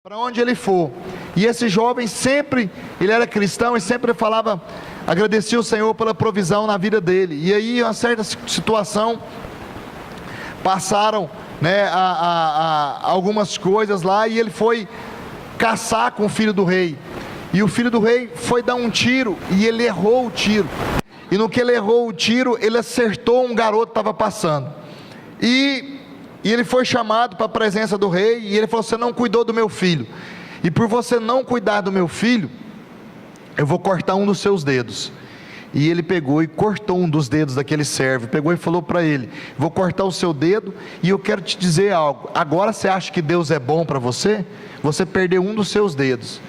para onde ele for. E esse jovem sempre, ele era cristão e sempre falava, agradecia o Senhor pela provisão na vida dele. E aí, uma certa situação, passaram, algumas coisas lá, e ele foi caçar com o filho do rei. E o filho do rei foi dar um tiro, e ele errou o tiro. E no que ele errou o tiro, ele acertou um garoto que estava passando. E ele foi chamado para a presença do rei, e ele falou: você não cuidou do meu filho, e por você não cuidar do meu filho, eu vou cortar um dos seus dedos. E ele pegou e cortou um dos dedos daquele servo, pegou e falou para ele: vou cortar o seu dedo, e eu quero te dizer algo, agora você acha que Deus é bom para você? Você perdeu um dos seus dedos.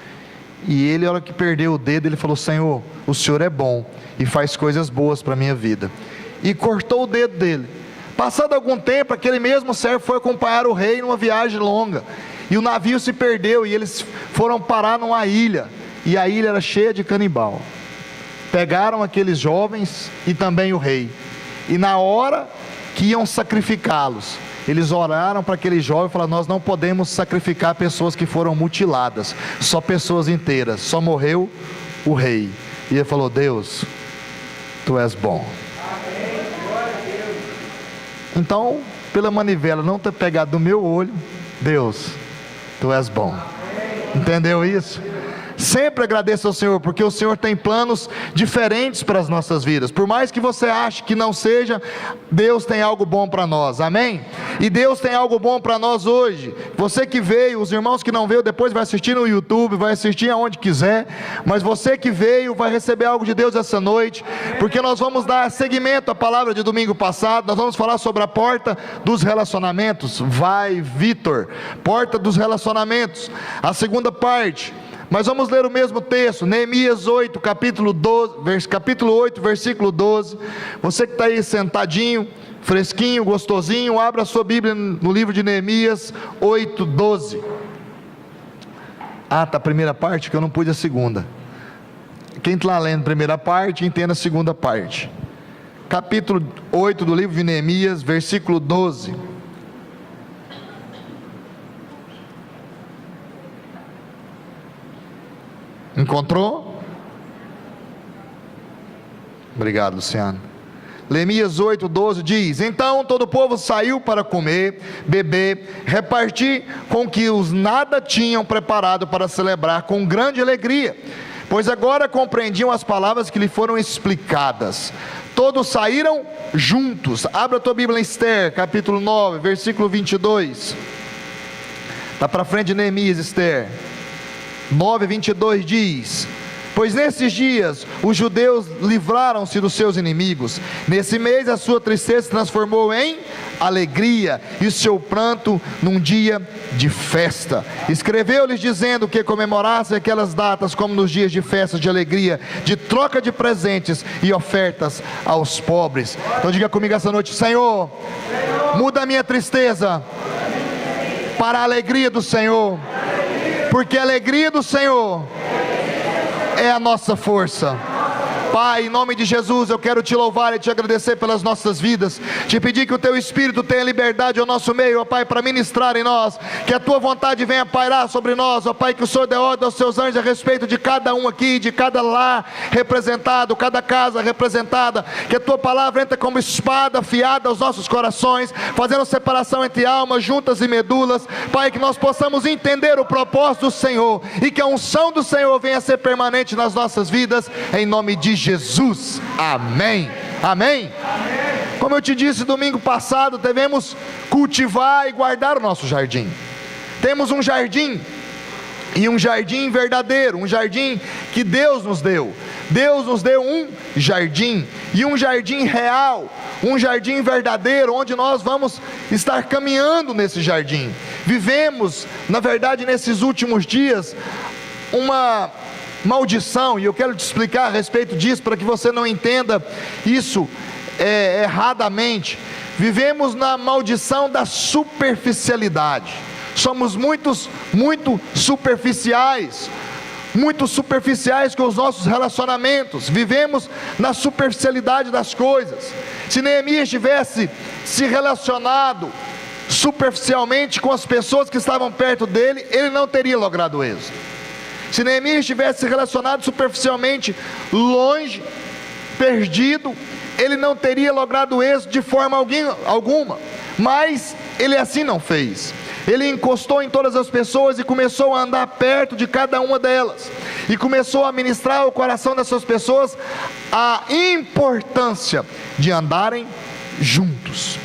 E ele, a hora que perdeu o dedo, ele falou: Senhor, o Senhor é bom, e faz coisas boas para a minha vida. E cortou o dedo dele. Passado algum tempo, aquele mesmo servo foi acompanhar o rei numa viagem longa, e o navio se perdeu, e eles foram parar numa ilha, e a ilha era cheia de canibal. Pegaram aqueles jovens e também o rei, e na hora que iam sacrificá-los, eles oraram para aquele jovem e falaram: nós não podemos sacrificar pessoas que foram mutiladas, só pessoas inteiras, só morreu o rei. E ele falou: Deus, tu és bom. Então, pela manivela não ter pegado do meu olho, Deus, tu és bom. Entendeu isso? Sempre agradeça ao Senhor, porque o Senhor tem planos diferentes para as nossas vidas. Por mais que você ache que não seja, Deus tem algo bom para nós, amém? E Deus tem algo bom para nós hoje. Você que veio, os irmãos que não veio, depois vai assistir no YouTube, vai assistir aonde quiser, mas você que veio, vai receber algo de Deus essa noite, porque nós vamos dar seguimento à palavra de domingo passado. Nós vamos falar sobre a porta dos relacionamentos. Vai, Vitor, porta dos relacionamentos, a segunda parte. Mas vamos ler o mesmo texto, Neemias 8, capítulo 8, versículo 12. Você que está aí sentadinho, fresquinho, gostosinho, abra a sua Bíblia no livro de Neemias 8, 12. Está a primeira parte, que eu não pude a segunda. Quem está lendo a primeira parte, entenda a segunda parte. Capítulo 8 do livro de Neemias, versículo 12. Encontrou? Obrigado, Luciano. Neemias 8, 12 diz: então todo o povo saiu para comer, beber, repartir com que os nada tinham preparado para celebrar com grande alegria, pois agora compreendiam as palavras que lhe foram explicadas. Todos saíram juntos. Abra a tua Bíblia em Esther, capítulo 9, versículo 22. Está para frente de Neemias, Esther 9, 22 diz: pois nesses dias os judeus livraram-se dos seus inimigos. Nesse mês a sua tristeza se transformou em alegria, e o seu pranto num dia de festa. Escreveu-lhes dizendo que comemorassem aquelas datas como nos dias de festa, de alegria, de troca de presentes e ofertas aos pobres. Então diga comigo essa noite: Senhor, muda a minha tristeza para a alegria do Senhor, porque a alegria do Senhor é a nossa força. Pai, em nome de Jesus, eu quero te louvar e te agradecer pelas nossas vidas, te pedir que o teu Espírito tenha liberdade ao nosso meio, ó Pai, para ministrar em nós, que a tua vontade venha pairar sobre nós, ó Pai, que o Senhor dê ordem aos seus anjos a respeito de cada um aqui, de cada lar representado, cada casa representada, que a tua palavra entre como espada afiada aos nossos corações, fazendo separação entre almas, juntas e medulas, Pai, que nós possamos entender o propósito do Senhor, e que a unção do Senhor venha a ser permanente nas nossas vidas, em nome de Jesus, amém, amém. Como eu te disse domingo passado, devemos cultivar e guardar o nosso jardim. Temos um jardim, e um jardim verdadeiro, um jardim que Deus nos deu. Deus nos deu um jardim, e um jardim real, um jardim verdadeiro, onde nós vamos estar caminhando nesse jardim. Vivemos, na verdade, nesses últimos dias, uma maldição, e eu quero te explicar a respeito disso, para que você não entenda isso erradamente. Vivemos na maldição da superficialidade. Somos muito superficiais com os nossos relacionamentos. Vivemos na superficialidade das coisas. Se Neemias tivesse se relacionado superficialmente com as pessoas que estavam perto dele, ele não teria logrado êxito. Se Neemias tivesse se relacionado superficialmente, longe, perdido, ele não teria logrado êxito de forma alguma. Mas ele assim não fez. Ele encostou em todas as pessoas e começou a andar perto de cada uma delas, e começou a ministrar ao coração dessas pessoas a importância de andarem juntos.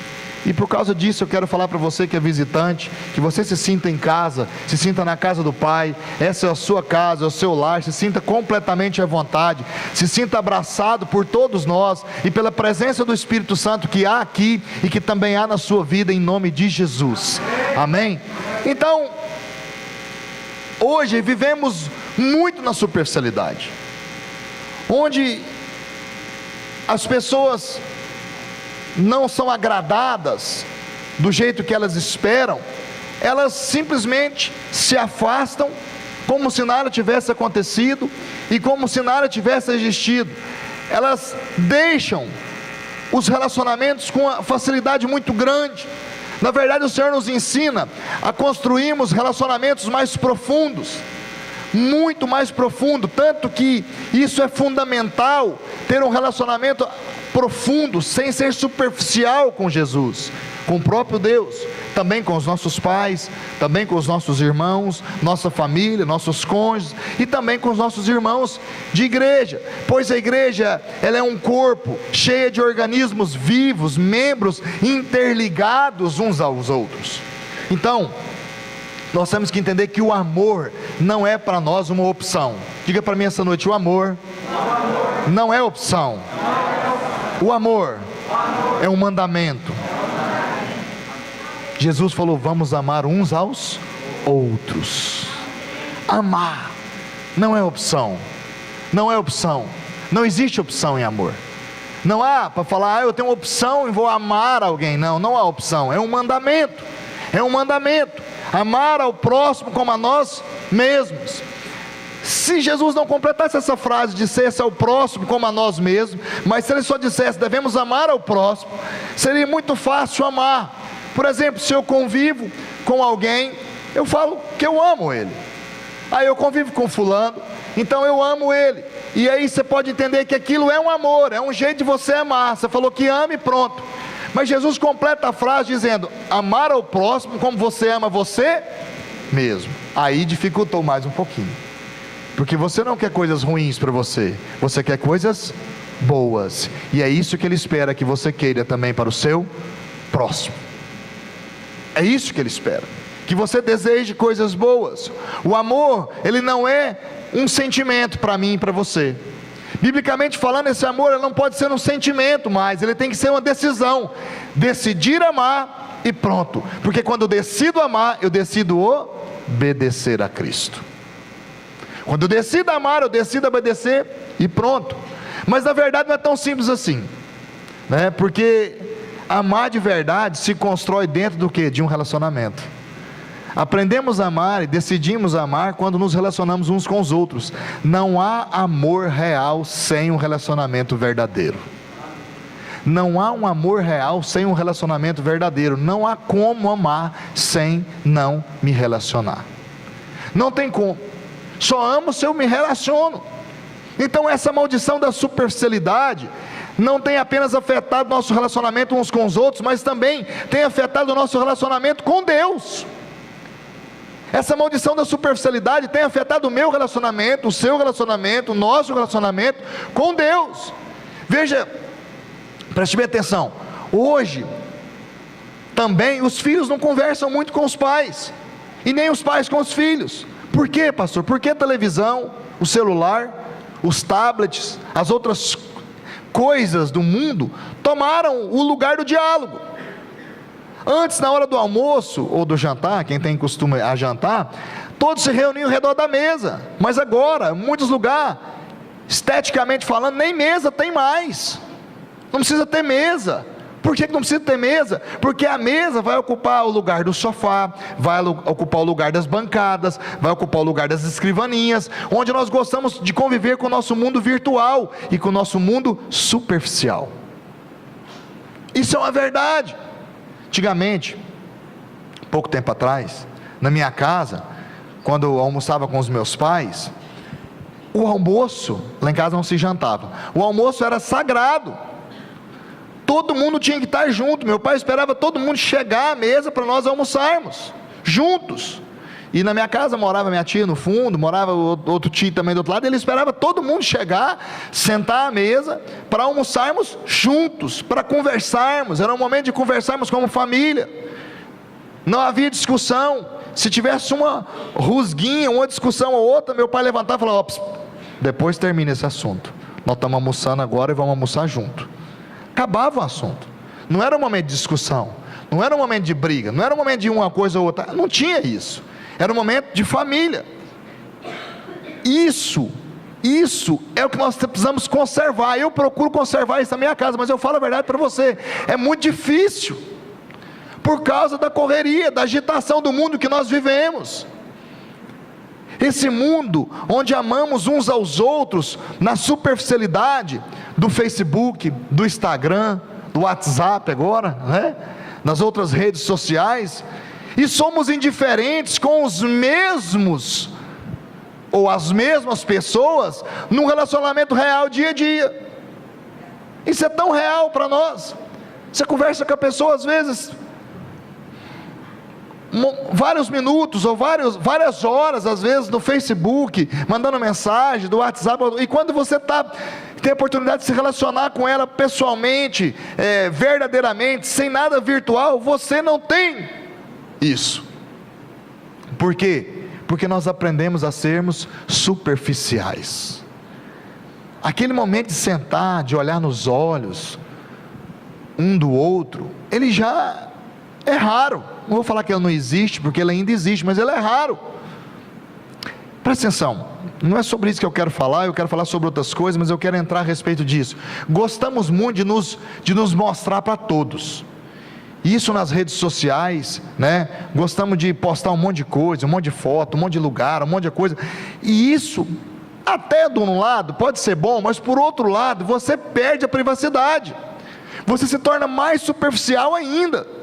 E por causa disso eu quero falar para você que é visitante, que você se sinta em casa, se sinta na casa do Pai. Essa é a sua casa, é o seu lar. Se sinta completamente à vontade, se sinta abraçado por todos nós e pela presença do Espírito Santo que há aqui e que também há na sua vida, em nome de Jesus, amém? Então, hoje vivemos muito na superficialidade, onde as pessoas não são agradadas do jeito que elas esperam, elas simplesmente se afastam, como se nada tivesse acontecido e como se nada tivesse existido. Elas deixam os relacionamentos com uma facilidade muito grande. Na verdade, o Senhor nos ensina a construirmos relacionamentos mais profundos, muito mais profundo, tanto que isso é fundamental, ter um relacionamento profundo, sem ser superficial com Jesus, com o próprio Deus, também com os nossos pais, também com os nossos irmãos, nossa família, nossos cônjuges, e também com os nossos irmãos de igreja, pois a igreja, ela é um corpo, cheia de organismos vivos, membros interligados uns aos outros. Então, nós temos que entender que o amor não é para nós uma opção. Diga para mim essa noite: o amor não é opção. O amor é um mandamento. Jesus falou: vamos amar uns aos outros. Amar não é opção. Não é opção. Não existe opção em amor. Não há para falar: eu tenho opção e vou amar alguém. Não, não há opção. É um mandamento. É um mandamento. Amar ao próximo como a nós mesmos. Se Jesus não completasse essa frase, dissesse ao próximo como a nós mesmos, mas se ele só dissesse devemos amar ao próximo, seria muito fácil amar. Por exemplo, se eu convivo com alguém, eu falo que eu amo ele. Aí eu convivo com fulano, então eu amo ele. E aí você pode entender que aquilo é um amor, é um jeito de você amar. Você falou que ama e pronto. Mas Jesus completa a frase dizendo: amar ao próximo como você ama você mesmo. Aí dificultou mais um pouquinho, porque você não quer coisas ruins para você, você quer coisas boas, e é isso que Ele espera que você queira também para o seu próximo. É isso que Ele espera, que você deseje coisas boas. O amor, ele não é um sentimento para mim e para você. Biblicamente falando, esse amor ele não pode ser um sentimento mais, ele tem que ser uma decisão. Decidir amar e pronto, porque quando eu decido amar, eu decido obedecer a Cristo. Quando eu decido amar, eu decido obedecer e pronto. Mas na verdade não é tão simples assim, né? Porque amar de verdade se constrói dentro do quê? De um relacionamento. Aprendemos a amar e decidimos amar quando nos relacionamos uns com os outros. Não há amor real sem um relacionamento verdadeiro. Não há um amor real sem um relacionamento verdadeiro. Não há como amar sem não me relacionar. Não tem como. Só amo se eu me relaciono. Então essa maldição da superficialidade não tem apenas afetado nosso relacionamento uns com os outros, mas também tem afetado o nosso relacionamento com Deus. Essa maldição da superficialidade tem afetado o meu relacionamento, o seu relacionamento, o nosso relacionamento com Deus. Veja, preste bem atenção. Hoje também os filhos não conversam muito com os pais, e nem os pais com os filhos. Por quê, pastor? Porque a televisão, o celular, os tablets, as outras coisas do mundo tomaram o lugar do diálogo. Antes, na hora do almoço ou do jantar, quem tem costume a jantar, todos se reuniam ao redor da mesa. Mas agora, em muitos lugares, esteticamente falando, nem mesa tem mais. Não precisa ter mesa. Por que não precisa ter mesa? Porque a mesa vai ocupar o lugar do sofá, vai ocupar o lugar das bancadas, vai ocupar o lugar das escrivaninhas, onde nós gostamos de conviver com o nosso mundo virtual e com o nosso mundo superficial. Isso é uma verdade. Antigamente, pouco tempo atrás, na minha casa, quando eu almoçava com os meus pais, o almoço, lá em casa não se jantava, o almoço era sagrado, todo mundo tinha que estar junto. Meu pai esperava todo mundo chegar à mesa para nós almoçarmos, juntos. E na minha casa morava minha tia no fundo, morava outro tio também do outro lado, ele esperava todo mundo chegar, sentar à mesa, para almoçarmos juntos, para conversarmos, era um momento de conversarmos como família, não havia discussão. Se tivesse uma rusguinha, uma discussão ou outra, meu pai levantava e falava: depois termina esse assunto, nós estamos almoçando agora e vamos almoçar junto. Acabava o assunto, não era um momento de discussão, não era um momento de briga, não era um momento de uma coisa ou outra, não tinha isso, era um momento de família. Isso é o que nós precisamos conservar. Eu procuro conservar isso na minha casa, mas eu falo a verdade para você, é muito difícil, por causa da correria, da agitação do mundo que nós vivemos. Esse mundo onde amamos uns aos outros na superficialidade do Facebook, do Instagram, do WhatsApp agora, né? Nas outras redes sociais, e somos indiferentes com os mesmos ou as mesmas pessoas num relacionamento real dia a dia. Isso é tão real para nós. Você conversa com a pessoa às vezes vários minutos ou várias horas às vezes no Facebook, mandando mensagem, do WhatsApp, e quando você tem a oportunidade de se relacionar com ela pessoalmente, verdadeiramente, sem nada virtual, você não tem isso. Por quê? Porque nós aprendemos a sermos superficiais. Aquele momento de sentar, de olhar nos olhos um do outro, ele já é raro. Não vou falar que ele não existe, porque ele ainda existe, mas ele é raro. Presta atenção, não é sobre isso que eu quero falar sobre outras coisas, mas eu quero entrar a respeito disso. Gostamos muito de nos mostrar para todos, isso nas redes sociais, né? Gostamos de postar um monte de coisa, um monte de foto, um monte de lugar, um monte de coisa, e isso, até de um lado, pode ser bom, mas por outro lado, você perde a privacidade, você se torna mais superficial ainda.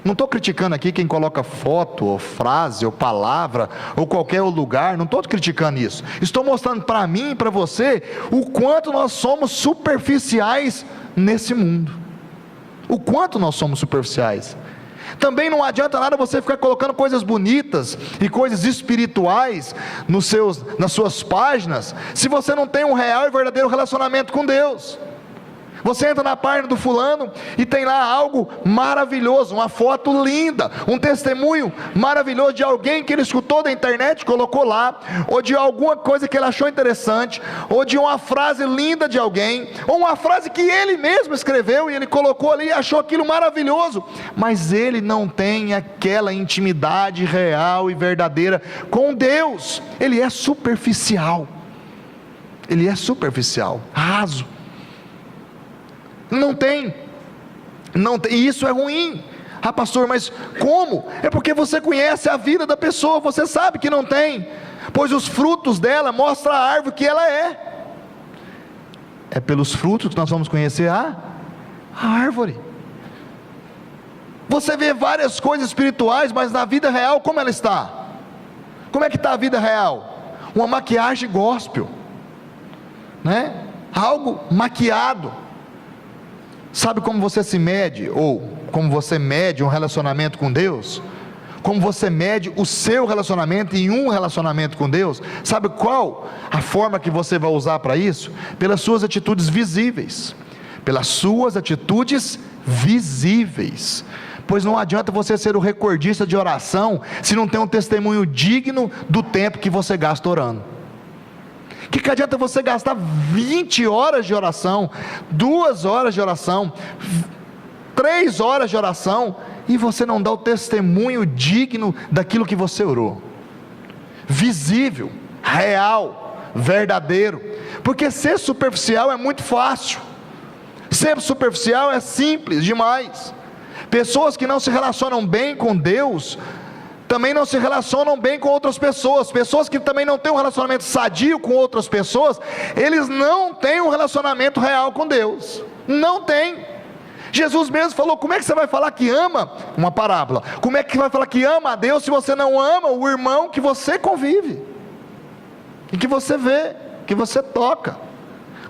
Não estou criticando aqui quem coloca foto, ou frase, ou palavra, ou qualquer lugar, não estou criticando isso, estou mostrando para mim e para você, o quanto nós somos superficiais nesse mundo, o quanto nós somos superficiais. Também não adianta nada você ficar colocando coisas bonitas, e coisas espirituais, nas suas páginas, se você não tem um real e verdadeiro relacionamento com Deus. Você entra na página do fulano e tem lá algo maravilhoso, uma foto linda, um testemunho maravilhoso de alguém que ele escutou da internet, colocou lá, ou de alguma coisa que ele achou interessante, ou de uma frase linda de alguém, ou uma frase que ele mesmo escreveu e ele colocou ali e achou aquilo maravilhoso, mas ele não tem aquela intimidade real e verdadeira com Deus. Ele é superficial, raso. Não tem, e isso é ruim. Ah, pastor, mas como? É porque você conhece a vida da pessoa, você sabe que não tem, pois os frutos dela mostram a árvore que ela é. É pelos frutos que nós vamos conhecer a árvore. Você vê várias coisas espirituais, mas na vida real, como ela está? Como é que está a vida real? Uma maquiagem gospel, né? Algo maquiado. Sabe como você se mede, ou como você mede um relacionamento com Deus? Como você mede o seu relacionamento em um relacionamento com Deus? Sabe qual a forma que você vai usar para isso? Pelas suas atitudes visíveis. Pois não adianta você ser o recordista de oração, se não tem um testemunho digno do tempo que você gasta orando. Que adianta você gastar 20 horas de oração, 2 horas de oração, 3 horas de oração, e você não dá o testemunho digno daquilo que você orou, visível, real, verdadeiro. Porque ser superficial é muito fácil, ser superficial é simples demais. Pessoas que não se relacionam bem com Deus também não se relacionam bem com outras pessoas. Pessoas que também não têm um relacionamento sadio com outras pessoas, eles não têm um relacionamento real com Deus. Não tem. Jesus mesmo falou: como é que você vai falar que ama? Uma parábola. Como é que vai falar que ama a Deus se você não ama o irmão que você convive, e que você vê, que você toca?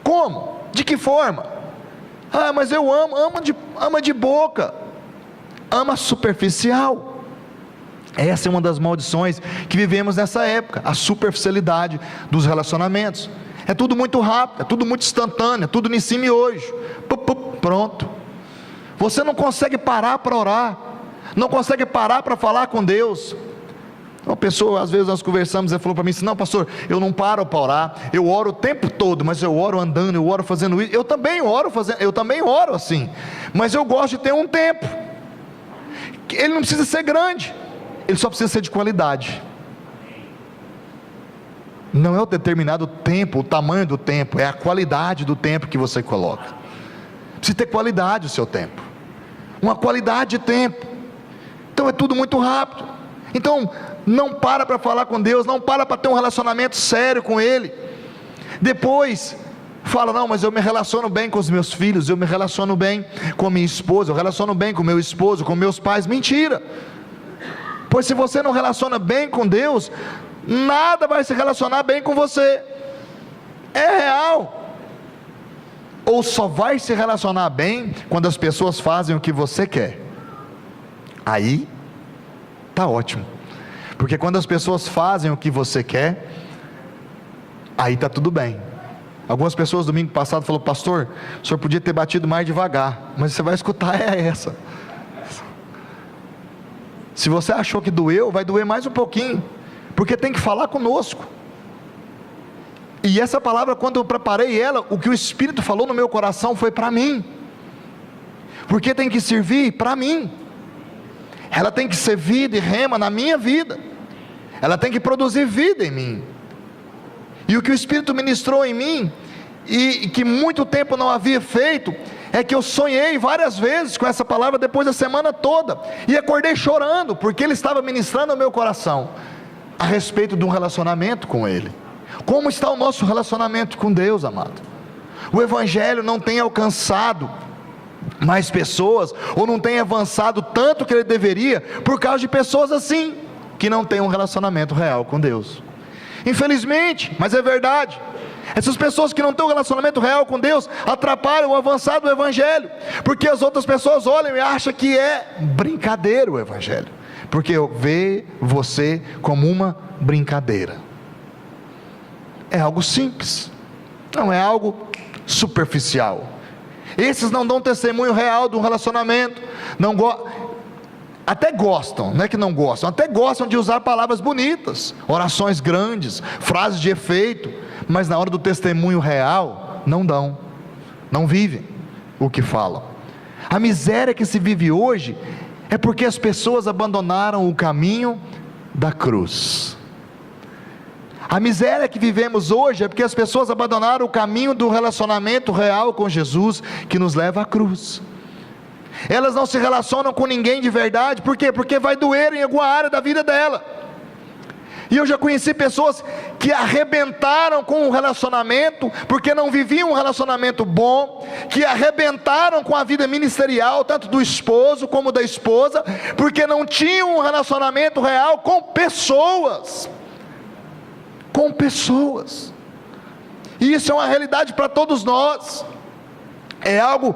Como? De que forma? Ah, mas eu amo. Ama de boca, ama superficial. Essa é uma das maldições que vivemos nessa época, a superficialidade dos relacionamentos. É tudo muito rápido, é tudo muito instantâneo, é tudo em cima e hoje, pronto. Você não consegue parar para orar, não consegue parar para falar com Deus. Uma pessoa, às vezes nós conversamos, ela falou para mim assim: não, pastor, eu não paro para orar, eu oro o tempo todo, mas eu oro andando, eu oro fazendo isso. Eu também oro assim, mas eu gosto de ter um tempo. Ele não precisa ser grande, ele só precisa ser de qualidade. Não é o determinado tempo, o tamanho do tempo, é a qualidade do tempo que você coloca. Precisa ter qualidade o seu tempo, uma qualidade de tempo. Então é tudo muito rápido. Então não para falar com Deus, não para ter um relacionamento sério com Ele. Depois fala: não, mas eu me relaciono bem com os meus filhos, eu me relaciono bem com a minha esposa, eu relaciono bem com meu esposo, com meus pais. Mentira. Pois se você não relaciona bem com Deus, nada vai se relacionar bem com você. É real. Ou só vai se relacionar bem quando as pessoas fazem o que você quer. Aí tá ótimo, porque quando as pessoas fazem o que você quer, aí tá tudo bem. Algumas pessoas domingo passado falaram: pastor, o senhor podia ter batido mais devagar. Mas você vai escutar essa. Se você achou que doeu, vai doer mais um pouquinho, porque tem que falar conosco. E essa palavra, quando eu preparei ela, o que o Espírito falou no meu coração foi para mim, porque tem que servir para mim. Ela tem que ser vida e rema na minha vida, ela tem que produzir vida em mim. E o que o Espírito ministrou em mim, e que muito tempo não havia feito, é que eu sonhei várias vezes com essa palavra depois da semana toda, e acordei chorando, porque Ele estava ministrando ao meu coração, a respeito de um relacionamento com Ele. Como está o nosso relacionamento com Deus, amado? O Evangelho não tem alcançado mais pessoas, ou não tem avançado tanto que ele deveria, por causa de pessoas assim, que não têm um relacionamento real com Deus. Infelizmente, mas é verdade. Essas pessoas que não têm um relacionamento real com Deus atrapalham o avançar do Evangelho, porque as outras pessoas olham e acham que é brincadeira o Evangelho, porque vê você como uma brincadeira. É algo simples, não é algo superficial. Esses não dão testemunho real de um relacionamento, até gostam, não é que não gostam, até gostam de usar palavras bonitas, orações grandes, frases de efeito, mas na hora do testemunho real, não dão, não vivem o que falam. A miséria que se vive hoje, é porque as pessoas abandonaram o caminho da cruz. A miséria que vivemos hoje, é porque as pessoas abandonaram o caminho do relacionamento real com Jesus, que nos leva à cruz. Elas não se relacionam com ninguém de verdade. Por quê? Porque vai doer em alguma área da vida dela. E eu já conheci pessoas que arrebentaram com o relacionamento, porque não viviam um relacionamento bom, que arrebentaram com a vida ministerial, tanto do esposo como da esposa, porque não tinham um relacionamento real com pessoas. Com pessoas. E isso é uma realidade para todos nós. É algo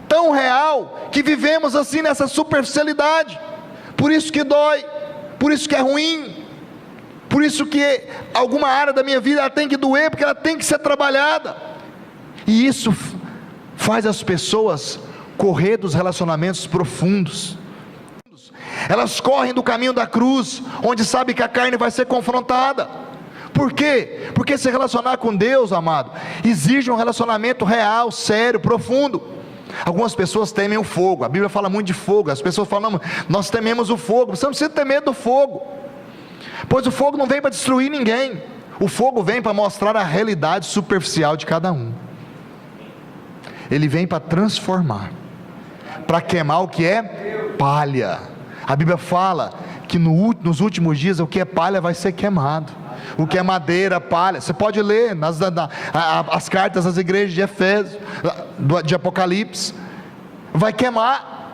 tão real, que vivemos assim nessa superficialidade. Por isso que dói, por isso que é ruim, por isso que alguma área da minha vida ela tem que doer, porque ela tem que ser trabalhada. E isso faz as pessoas correr dos relacionamentos profundos. Elas correm do caminho da cruz, onde sabe que a carne vai ser confrontada. Por quê? Porque se relacionar com Deus, amado, exige um relacionamento real, sério, profundo. Algumas pessoas temem o fogo. A Bíblia fala muito de fogo. As pessoas falam: não, nós tememos o fogo. Você não precisa ter medo do fogo, pois o fogo não vem para destruir ninguém. O fogo vem para mostrar a realidade superficial de cada um. Ele vem para transformar, para queimar o que é palha. A Bíblia fala que nos últimos dias o que é palha vai ser queimado. O que é madeira, palha. Você pode ler as cartas às igrejas de Efésios, de Apocalipse. vai queimar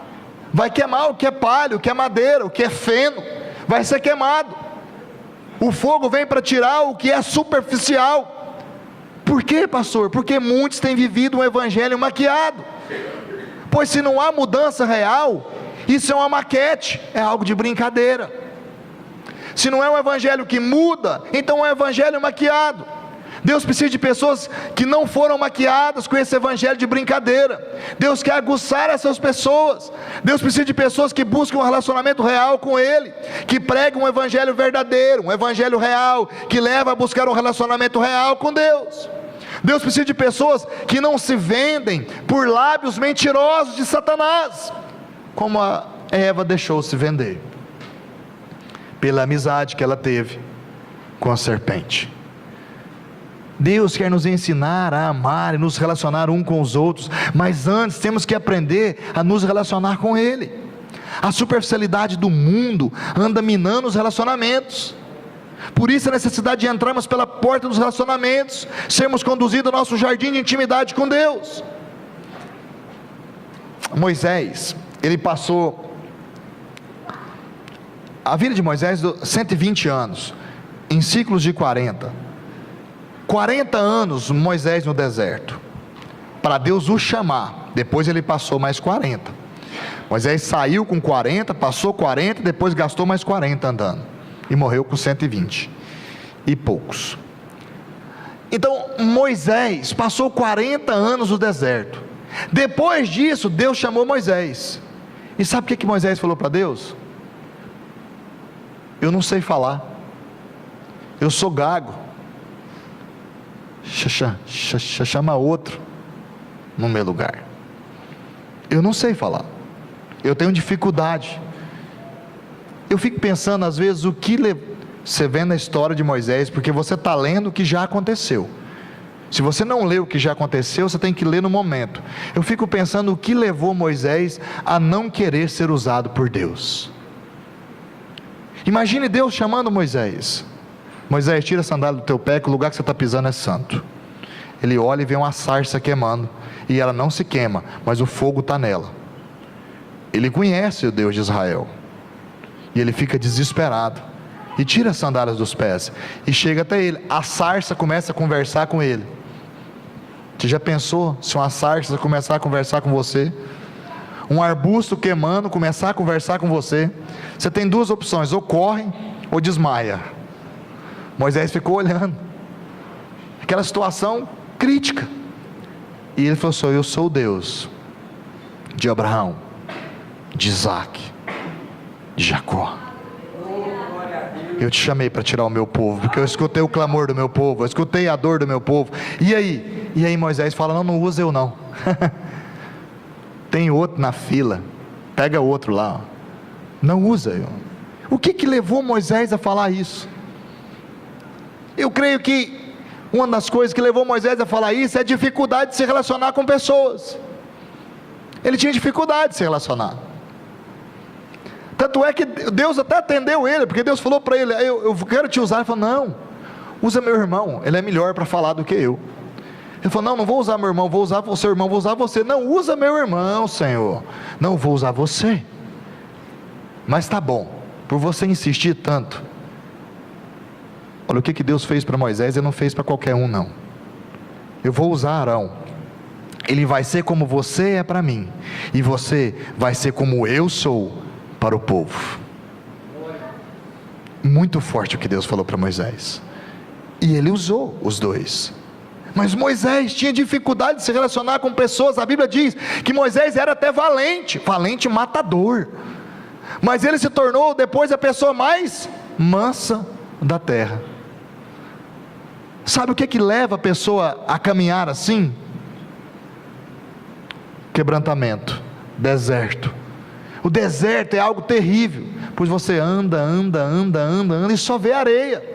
o que é palha, o que é madeira, o que é feno, vai ser queimado. O fogo vem para tirar o que é superficial. Por quê, pastor? Porque muitos têm vivido um evangelho maquiado. Pois se não há mudança real, isso é uma maquete, é algo de brincadeira. Se não é um evangelho que muda, então é um evangelho maquiado. Deus precisa de pessoas que não foram maquiadas com esse evangelho de brincadeira. Deus quer aguçar essas pessoas. Deus precisa de pessoas que buscam um relacionamento real com Ele, que pregam um evangelho verdadeiro, um evangelho real, que leva a buscar um relacionamento real com Deus. Deus precisa de pessoas que não se vendem por lábios mentirosos de Satanás, como a Eva deixou se vender, pela amizade que ela teve com a serpente. Deus quer nos ensinar a amar e nos relacionar um com os outros, mas antes temos que aprender a nos relacionar com Ele. A superficialidade do mundo anda minando os relacionamentos. Por isso a necessidade de entrarmos pela porta dos relacionamentos, sermos conduzidos ao nosso jardim de intimidade com Deus. Moisés, ele passou a vida de Moisés 120 anos, em ciclos de 40 anos Moisés no deserto, para Deus o chamar. Depois ele passou mais 40. Moisés saiu com 40, passou 40, depois gastou mais 40 andando, e morreu com 120 e poucos. Então Moisés passou 40 anos no deserto. Depois disso Deus chamou Moisés. E sabe o que Moisés falou para Deus? Eu não sei falar, eu sou gago. Chama outro no meu lugar. Eu não sei falar, eu tenho dificuldade. Eu fico pensando às vezes o que você vê na história de Moisés, porque você está lendo o que já aconteceu. Se você não lê o que já aconteceu, você tem que ler no momento. Eu fico pensando o que levou Moisés a não querer ser usado por Deus. Imagine Deus chamando Moisés: Moisés, tira a sandália do teu pé, que o lugar que você está pisando é santo. Ele olha e vê uma sarça queimando, e ela não se queima, mas o fogo está nela. Ele conhece o Deus de Israel, e ele fica desesperado, e tira as sandálias dos pés, e chega até ele. A sarça começa a conversar com ele. Você já pensou se uma sarça começar a conversar com você? Um arbusto queimando começar a conversar com você? Você tem duas opções: ou corre ou desmaia. Moisés ficou olhando aquela situação crítica, e ele falou assim: eu sou o Deus de Abraão, de Isaac, de Jacó. Eu te chamei para tirar o meu povo, porque eu escutei o clamor do meu povo, eu escutei a dor do meu povo. E aí Moisés fala: não usa eu não. Tem outro na fila, pega outro lá, não usa eu. O que levou Moisés a falar isso? Eu creio que uma das coisas que levou Moisés a falar isso é a dificuldade de se relacionar com pessoas. Ele tinha dificuldade de se relacionar. Tanto é que Deus até atendeu ele, porque Deus falou para ele: eu quero te usar. Ele falou: não, usa meu irmão, ele é melhor para falar do que eu. Ele falou: não vou usar meu irmão, vou usar o seu irmão, vou usar você. Não, usa meu irmão, Senhor. Não, vou usar você. Mas tá bom, por você insistir tanto. Olha o que Deus fez para Moisés, Ele não fez para qualquer um não. Eu vou usar Arão, ele vai ser como você é para mim, e você vai ser como eu sou para o povo. Muito forte o que Deus falou para Moisés, e ele usou os dois. Mas Moisés tinha dificuldade de se relacionar com pessoas. A Bíblia diz que Moisés era até valente matador, mas ele se tornou depois a pessoa mais mansa da terra. Sabe o que leva a pessoa a caminhar assim? Quebrantamento, deserto. O deserto é algo terrível, pois você anda e só vê areia.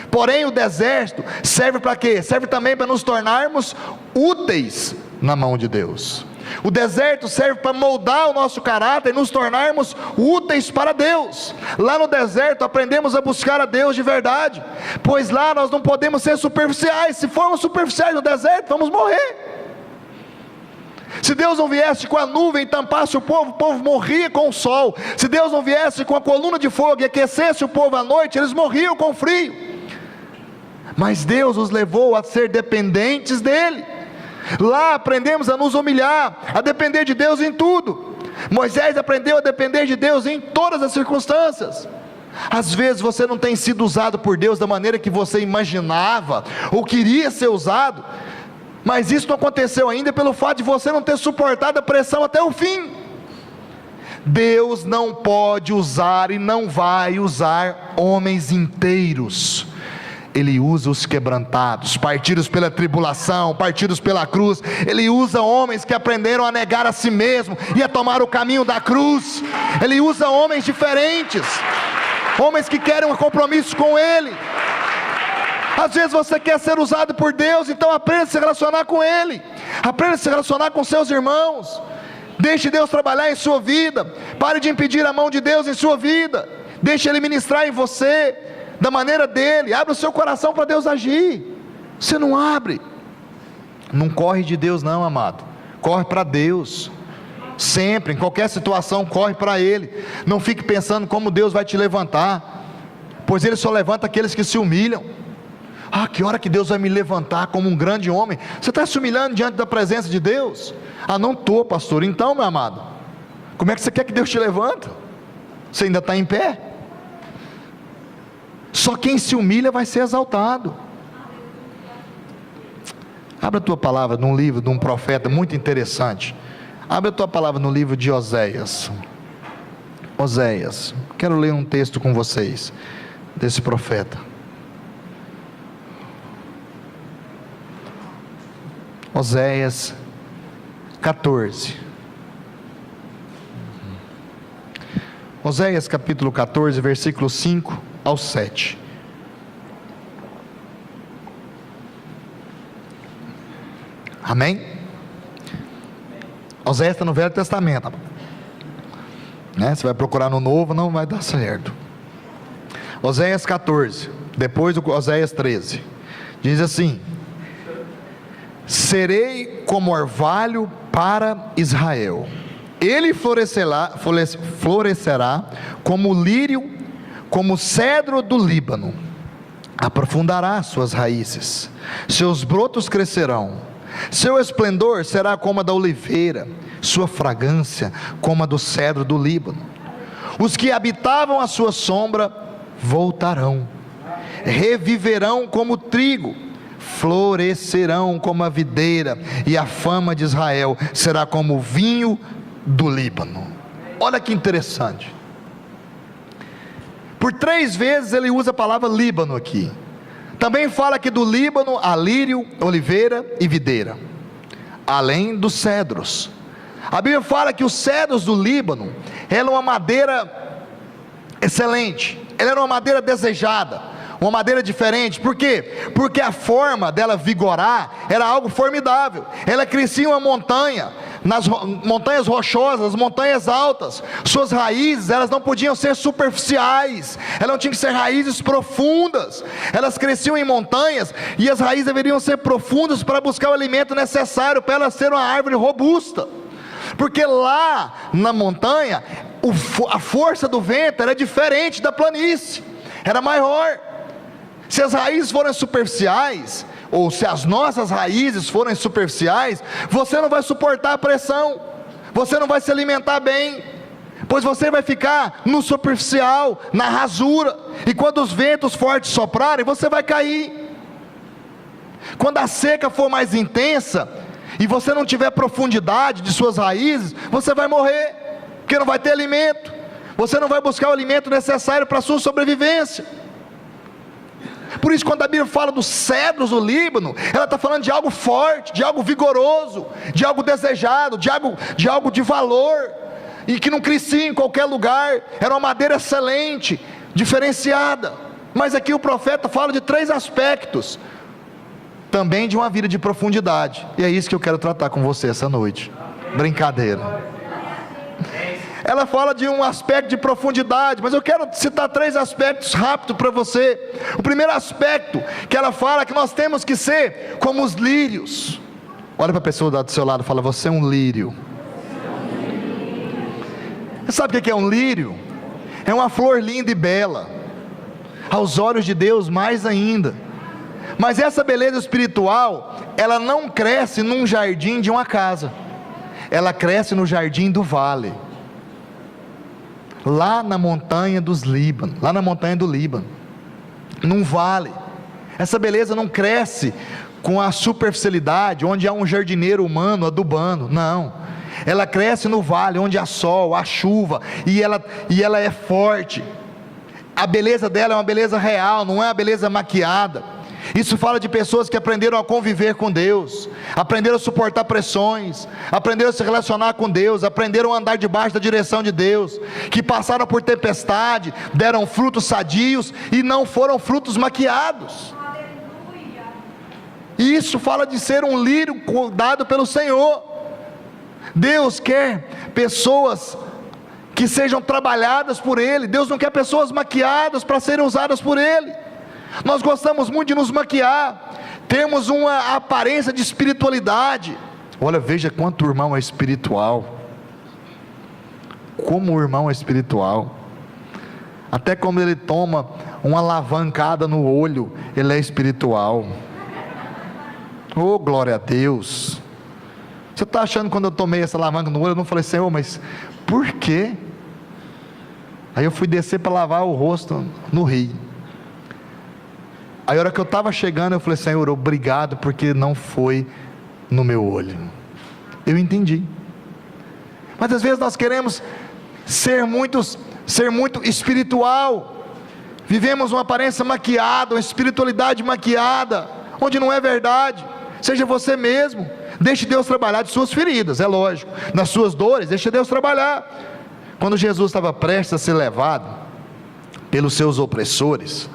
Porém o deserto serve para quê? Serve também para nos tornarmos úteis na mão de Deus. O deserto serve para moldar o nosso caráter e nos tornarmos úteis para Deus. Lá no deserto aprendemos a buscar a Deus de verdade, pois lá nós não podemos ser superficiais. Se formos superficiais no deserto, vamos morrer. Se Deus não viesse com a nuvem e tampasse o povo morria com o sol. Se Deus não viesse com a coluna de fogo e aquecesse o povo à noite, eles morriam com frio. Mas Deus os levou a ser dependentes dEle. Lá aprendemos a nos humilhar, a depender de Deus em tudo. Moisés aprendeu a depender de Deus em todas as circunstâncias. Às vezes você não tem sido usado por Deus da maneira que você imaginava ou queria ser usado, mas isso não aconteceu ainda pelo fato de você não ter suportado a pressão até o fim. Deus não pode usar e não vai usar homens inteiros. Ele usa os quebrantados, partidos pela tribulação, partidos pela cruz. Ele usa homens que aprenderam a negar a si mesmo e a tomar o caminho da cruz. Ele usa homens diferentes, homens que querem um compromisso com Ele. Às vezes você quer ser usado por Deus, então aprenda a se relacionar com Ele, aprenda a se relacionar com seus irmãos. Deixe Deus trabalhar em sua vida. Pare de impedir a mão de Deus em sua vida. Deixe Ele ministrar em você da maneira dele. Abre o seu coração para Deus agir. Você não abre, não corre de Deus não, amado. Corre para Deus. Sempre, em qualquer situação, corre para Ele. Não fique pensando como Deus vai te levantar, pois Ele só levanta aqueles que se humilham. Que hora que Deus vai me levantar como um grande homem? Você está se humilhando diante da presença de Deus? Não estou, pastor. Então, meu amado, como é que você quer que Deus te levanta? Você ainda está em pé? Só quem se humilha vai ser exaltado. Abra a tua palavra num livro de um profeta muito interessante. Abre a tua palavra no livro de Oséias. Oséias. Quero ler um texto com vocês desse profeta. Oséias 14. Oséias capítulo 14, versículo 5 ao 7. Amém? Oséias está no Velho Testamento, né? Você vai procurar no Novo, não vai dar certo. Oséias 14, depois do Oséias 13, diz assim: serei como orvalho para Israel, ele florescerá como lírio, como cedro do Líbano, aprofundará suas raízes, seus brotos crescerão, seu esplendor será como a da oliveira, sua fragrância como a do cedro do Líbano. Os que habitavam a sua sombra voltarão, reviverão como o trigo, florescerão como a videira, e a fama de Israel será como o vinho do Líbano. Olha que interessante. Por 3 vezes ele usa a palavra Líbano aqui. Também fala que do Líbano há lírio, oliveira e videira, além dos cedros. A Bíblia fala que os cedros do Líbano eram uma madeira excelente, ela era uma madeira desejada, uma madeira diferente. Por quê? Porque a forma dela vigorar era algo formidável. Ela crescia em uma montanha, nas montanhas rochosas, montanhas altas. Suas raízes, elas não podiam ser superficiais, elas não tinham que ser raízes profundas. Elas cresciam em montanhas, e as raízes deveriam ser profundas para buscar o alimento necessário para ela ser uma árvore robusta. Porque lá na montanha, a força do vento era diferente da planície, era maior. Se as raízes forem superficiais, ou se as nossas raízes forem superficiais, você não vai suportar a pressão, você não vai se alimentar bem, pois você vai ficar no superficial, na rasura, e quando os ventos fortes soprarem, você vai cair. Quando a seca for mais intensa, e você não tiver profundidade de suas raízes, você vai morrer, porque não vai ter alimento, você não vai buscar o alimento necessário para a sua sobrevivência. Por isso, quando a Bíblia fala dos cedros do Líbano, ela está falando de algo forte, de algo vigoroso, de algo desejado, de algo de valor, e que não crescia em qualquer lugar, era uma madeira excelente, diferenciada. Mas aqui o profeta fala de 3 aspectos, também de uma vida de profundidade, e é isso que eu quero tratar com você essa noite. Brincadeira. Ela fala de um aspecto de profundidade, mas eu quero citar 3 aspectos rápido para você. O primeiro aspecto que ela fala é que nós temos que ser como os lírios. Olha para a pessoa do seu lado e fala: você é um lírio. Você sabe o que é um lírio? É uma flor linda e bela, aos olhos de Deus mais ainda. Mas essa beleza espiritual, ela não cresce num jardim de uma casa, ela cresce no jardim do vale, lá na montanha do Líbano, num vale. Essa beleza não cresce com a superficialidade, onde há um jardineiro humano adubando, não. Ela cresce no vale, onde há sol, há chuva, e ela é forte. A beleza dela é uma beleza real, não é uma beleza maquiada. Isso fala de pessoas que aprenderam a conviver com Deus, aprenderam a suportar pressões, aprenderam a se relacionar com Deus, aprenderam a andar debaixo da direção de Deus, que passaram por tempestade, deram frutos sadios e não foram frutos maquiados. E isso fala de ser um lírio dado pelo Senhor. Deus quer pessoas que sejam trabalhadas por Ele. Deus não quer pessoas maquiadas para serem usadas por Ele. Nós gostamos muito de nos maquiar, temos uma aparência de espiritualidade. Olha, veja quanto o irmão é espiritual, como o irmão é espiritual, até como ele toma uma alavancada no olho, ele é espiritual. Oh, glória a Deus. Você está achando, quando eu tomei essa alavanca no olho, eu não falei: Senhor, mas por quê? Aí eu fui descer para lavar o rosto no rio. Aí a hora que eu estava chegando, eu falei: Senhor, obrigado, porque não foi no meu olho. Eu entendi. Mas às vezes nós queremos ser muito espiritual, vivemos uma aparência maquiada, uma espiritualidade maquiada, onde não é verdade. Seja você mesmo, deixe Deus trabalhar de suas feridas, é lógico, nas suas dores, deixe Deus trabalhar. Quando Jesus estava prestes a ser levado pelos seus opressores,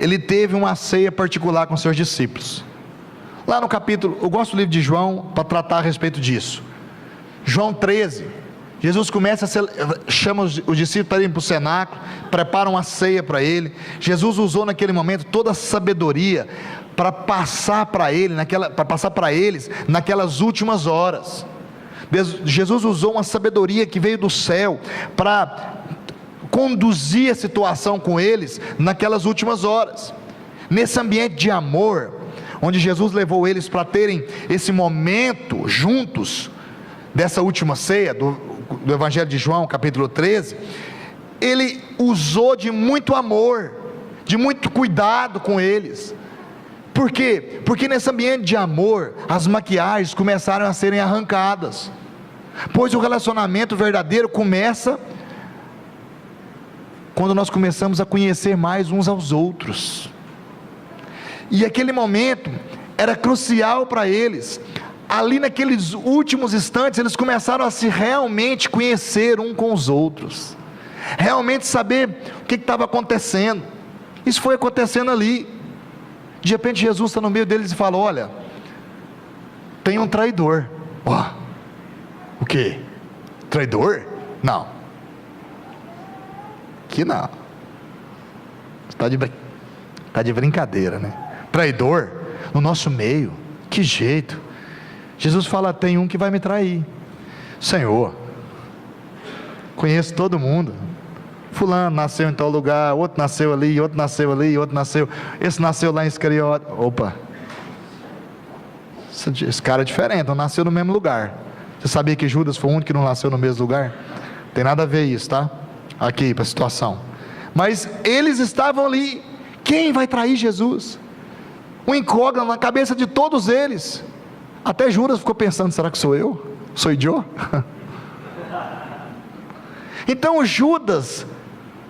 ele teve uma ceia particular com seus discípulos. Lá no capítulo, eu gosto do livro de João para tratar a respeito disso. João 13, Jesus chama os discípulos para irem para o cenáculo, prepara uma ceia para ele. Jesus usou naquele momento toda a sabedoria para passar para eles naquelas últimas horas. Jesus usou uma sabedoria que veio do céu para conduzir a situação com eles naquelas últimas horas, nesse ambiente de amor, onde Jesus levou eles para terem esse momento juntos, dessa última ceia, do Evangelho de João, capítulo 13, ele usou de muito amor, de muito cuidado com eles. Por quê? Porque nesse ambiente de amor, as maquiagens começaram a serem arrancadas, pois o relacionamento verdadeiro começa quando nós começamos a conhecer mais uns aos outros. E aquele momento era crucial para eles. Ali naqueles últimos instantes, eles começaram a se realmente conhecer um com os outros, realmente saber o que estava acontecendo. Isso foi acontecendo ali. De repente Jesus está no meio deles e fala: olha, tem um traidor. O que? Traidor? Não, que não, está de brincadeira, né? Traidor no nosso meio, que jeito? Jesus fala: tem um que vai me trair. Senhor, conheço todo mundo. Fulano nasceu em tal lugar, outro nasceu ali, outro nasceu ali, outro nasceu, esse nasceu lá em Iscariote. Opa, esse cara é diferente, não nasceu no mesmo lugar. Você sabia que Judas foi o único que não nasceu no mesmo lugar? Tem nada a ver isso, tá? Aqui para a situação. Mas eles estavam ali. Quem vai trair Jesus? Um incógnito na cabeça de todos eles. Até Judas ficou pensando: será que sou eu? Sou idiota? Então Judas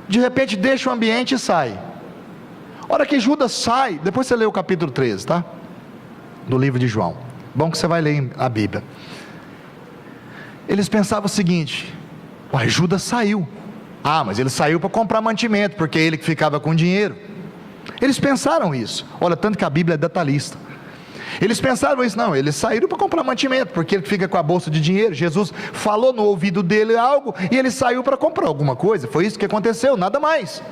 de repente deixa o ambiente e sai. A hora que Judas sai, depois você lê o capítulo 13, tá? Do livro de João. Bom que você vai ler a Bíblia. Eles pensavam o seguinte: Judas saiu. Mas ele saiu para comprar mantimento, porque é ele que ficava com dinheiro. Eles pensaram isso. Olha, tanto que a Bíblia é detalhista. Eles pensaram isso: não, eles saíram para comprar mantimento, porque ele fica com a bolsa de dinheiro. Jesus falou no ouvido dele algo, e ele saiu para comprar alguma coisa. Foi isso que aconteceu, nada mais.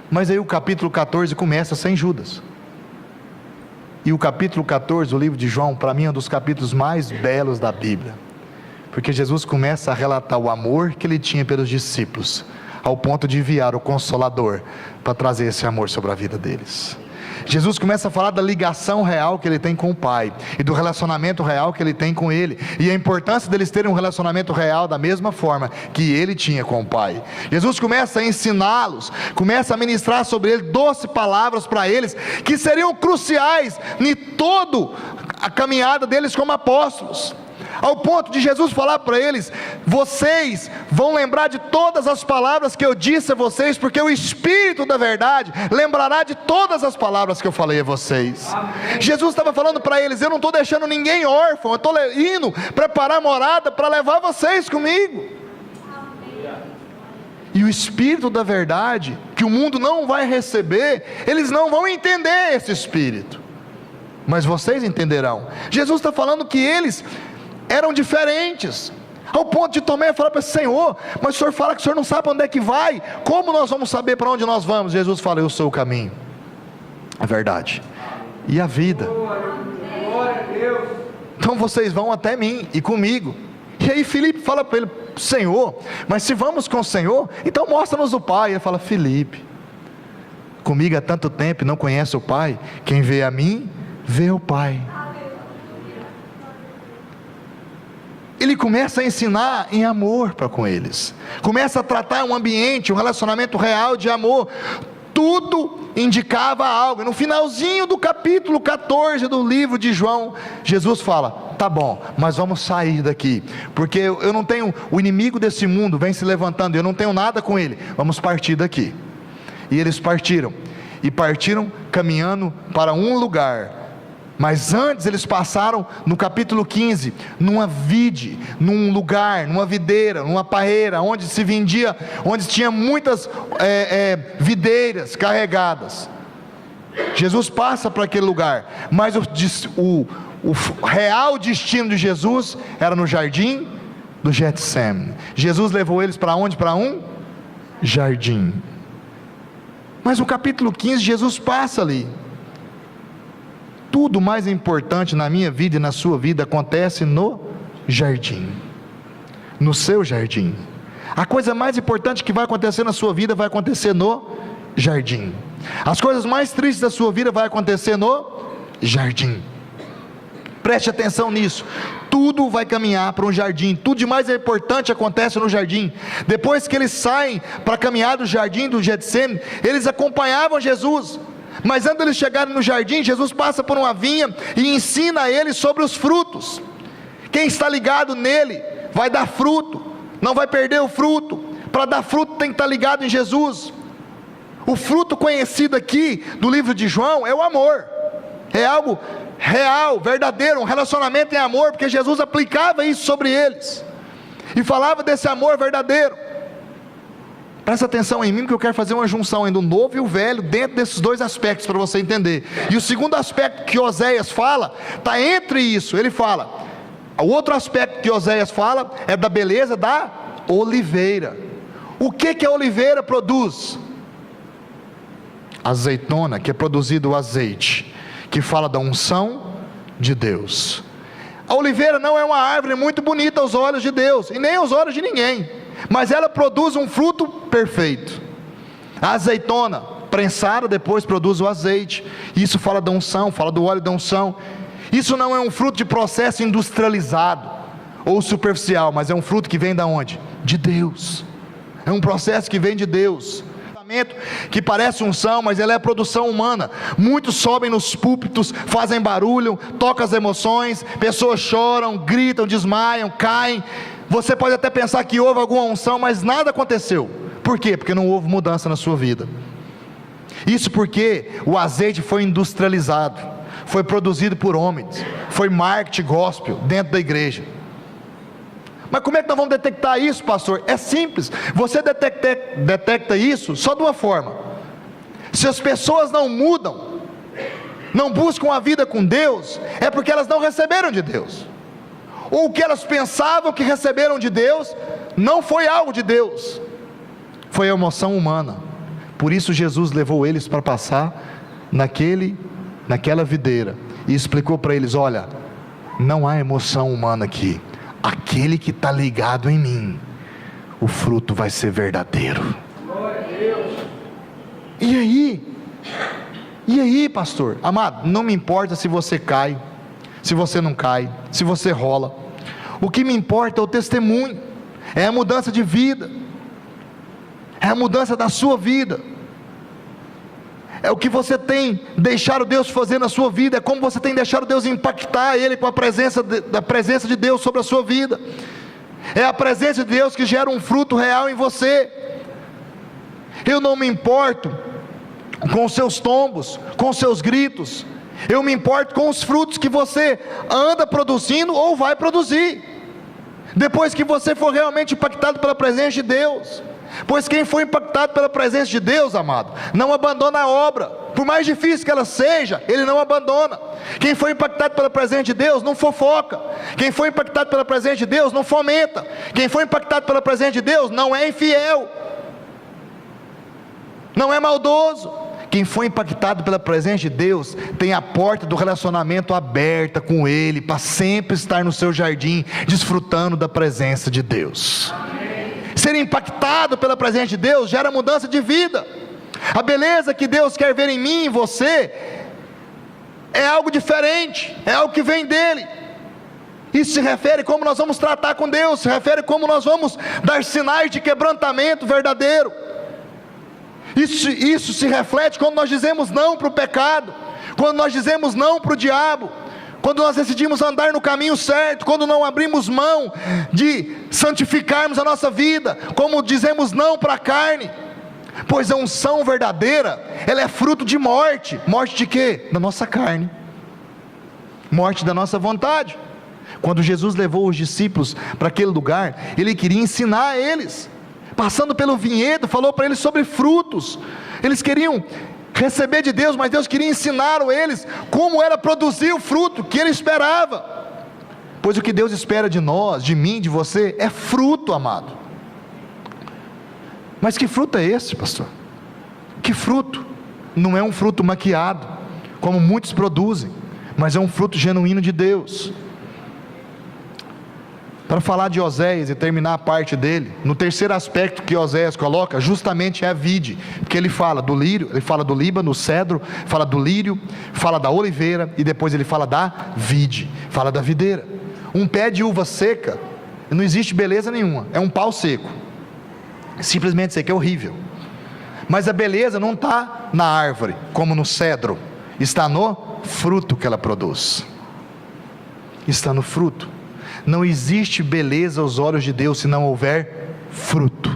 Mas aí o capítulo 14 começa sem Judas. E o capítulo 14 do livro de João, para mim é um dos capítulos mais belos da Bíblia, porque Jesus começa a relatar o amor que ele tinha pelos discípulos, ao ponto de enviar o Consolador para trazer esse amor sobre a vida deles. Jesus começa a falar da ligação real que ele tem com o Pai, e do relacionamento real que ele tem com ele, e a importância deles terem um relacionamento real da mesma forma que ele tinha com o Pai. Jesus começa a ensiná-los, começa a ministrar sobre ele doce palavras para eles, que seriam cruciais em toda a caminhada deles como apóstolos, ao ponto de Jesus falar para eles: vocês vão lembrar de todas as palavras que eu disse a vocês, porque o Espírito da verdade lembrará de todas as palavras que eu falei a vocês. Amém. Jesus estava falando para eles: eu não estou deixando ninguém órfão, eu estou indo preparar morada para levar vocês comigo. Amém. E o Espírito da verdade, que o mundo não vai receber, eles não vão entender esse Espírito, mas vocês entenderão. Jesus está falando que eles eram diferentes, ao ponto de Tomé falar para o Senhor: mas o Senhor fala que o Senhor não sabe para onde é que vai, como nós vamos saber para onde nós vamos? Jesus fala: eu sou o caminho, a verdade e a vida. Então vocês vão até mim e comigo. E aí Filipe fala para ele: Senhor, mas se vamos com o Senhor, então mostra-nos o Pai. Ele fala: Filipe, comigo há tanto tempo e não conhece o Pai? Quem vê a mim, vê o Pai. Ele começa a ensinar em amor para com eles, começa a tratar um ambiente, um relacionamento real de amor. Tudo indicava algo. No finalzinho do capítulo 14 do livro de João, Jesus fala: tá bom, mas vamos sair daqui, porque eu não tenho, o inimigo desse mundo vem se levantando, eu não tenho nada com ele, vamos partir daqui. E eles partiram, e partiram caminhando para um lugar. Mas antes eles passaram no capítulo 15, numa vide, num lugar, numa videira, numa parreira, onde se vendia, onde tinha muitas videiras carregadas. Jesus passa para aquele lugar, mas o real destino de Jesus era no jardim do Getsemane. Jesus levou eles para onde? Para um jardim. Mas no capítulo 15 Jesus passa ali. Tudo mais importante na minha vida e na sua vida acontece no jardim, no seu jardim. A coisa mais importante que vai acontecer na sua vida vai acontecer no jardim. As coisas mais tristes da sua vida vai acontecer no jardim. Preste atenção nisso. Tudo vai caminhar para um jardim. Tudo de mais importante acontece no jardim. Depois que eles saem para caminhar do jardim do Getsemane, eles acompanhavam Jesus. Mas antes de eles chegarem no jardim, Jesus passa por uma vinha e ensina a eles sobre os frutos. Quem está ligado nele vai dar fruto, não vai perder o fruto. Para dar fruto tem que estar ligado em Jesus. O fruto conhecido aqui do livro de João é o amor. É algo real, verdadeiro, um relacionamento em amor, porque Jesus aplicava isso sobre eles e falava desse amor verdadeiro. Presta atenção em mim, porque eu quero fazer uma junção entre o novo e o velho, dentro desses dois aspectos, para você entender. E o segundo aspecto que Oséias fala, está entre isso. Ele fala, o outro aspecto que Oséias fala, é da beleza da oliveira. O que a oliveira produz? Azeitona, que é produzido o azeite, que fala da unção de Deus. A oliveira não é uma árvore muito bonita aos olhos de Deus, e nem aos olhos de ninguém, mas ela produz um fruto perfeito. A azeitona prensada depois produz o azeite. Isso fala da unção, fala do óleo da unção. Isso não é um fruto de processo industrializado ou superficial, mas é um fruto que vem da onde? De Deus. É um processo que vem de Deus. Que parece unção, mas ela é produção humana. Muitos sobem nos púlpitos, fazem barulho, tocam as emoções, pessoas choram, gritam, desmaiam, caem. Você pode até pensar que houve alguma unção, mas nada aconteceu. Por quê? Porque não houve mudança na sua vida. Isso porque o azeite foi industrializado, foi produzido por homens, foi marketing gospel dentro da igreja. Mas como é que nós vamos detectar isso, pastor? É simples. Você detecta isso só de uma forma: se as pessoas não mudam, não buscam a vida com Deus, é porque elas não receberam de Deus, ou o que elas pensavam que receberam de Deus não foi algo de Deus, foi a emoção humana. Por isso Jesus levou eles para passar naquele naquela videira e explicou para eles: olha, não há emoção humana aqui, aquele que está ligado em mim, o fruto vai ser verdadeiro. E aí, pastor? Amado, não me importa se você cai, se você não cai, se você rola. O que me importa é o testemunho, é a mudança de vida, é a mudança da sua vida, é o que você tem deixado Deus fazer na sua vida, é como você tem deixado Deus impactar Ele com a presença de Deus sobre a sua vida. É a presença de Deus que gera um fruto real em você. Eu não me importo com os seus tombos, com os seus gritos, eu me importo com os frutos que você anda produzindo ou vai produzir, depois que você for realmente impactado pela presença de Deus. Pois quem foi impactado pela presença de Deus, amado, não abandona a obra, por mais difícil que ela seja, ele não abandona. Quem foi impactado pela presença de Deus não fofoca. Quem foi impactado pela presença de Deus não fomenta. Quem foi impactado pela presença de Deus não é infiel, não é maldoso. Quem foi impactado pela presença de Deus tem a porta do relacionamento aberta com Ele, para sempre estar no seu jardim, desfrutando da presença de Deus. Ser impactado pela presença de Deus gera mudança de vida. A beleza que Deus quer ver em mim e em você é algo diferente, é algo que vem dEle. Isso se refere a como nós vamos tratar com Deus, se refere a como nós vamos dar sinais de quebrantamento verdadeiro. Isso se reflete quando nós dizemos não para o pecado, quando nós dizemos não para o diabo, quando nós decidimos andar no caminho certo, quando não abrimos mão de santificarmos a nossa vida, como dizemos não para a carne. Pois a unção verdadeira, ela é fruto de morte. Morte de quê? Da nossa carne, morte da nossa vontade. Quando Jesus levou os discípulos para aquele lugar, Ele queria ensinar a eles, passando pelo vinhedo, falou para eles sobre frutos. Eles queriam receber de Deus, mas Deus queria ensinar a eles como era produzir o fruto que Ele esperava. Pois o que Deus espera de nós, de mim, de você, é fruto, amado. Mas que fruto é esse, pastor? Que fruto? Não é um fruto maquiado, como muitos produzem, mas é um fruto genuíno de Deus. Para falar de Oséias e terminar a parte dele, no terceiro aspecto que Oséias coloca, justamente é a vide, porque ele fala do lírio, ele fala do Líbano, o cedro, fala do lírio, fala da oliveira, e depois ele fala da vide, fala da videira. Um pé de uva seca, não existe beleza nenhuma, é um pau seco, simplesmente seco, é horrível. Mas a beleza não está na árvore, como no cedro, está no fruto que ela produz, está no fruto. Não existe beleza aos olhos de Deus se não houver fruto.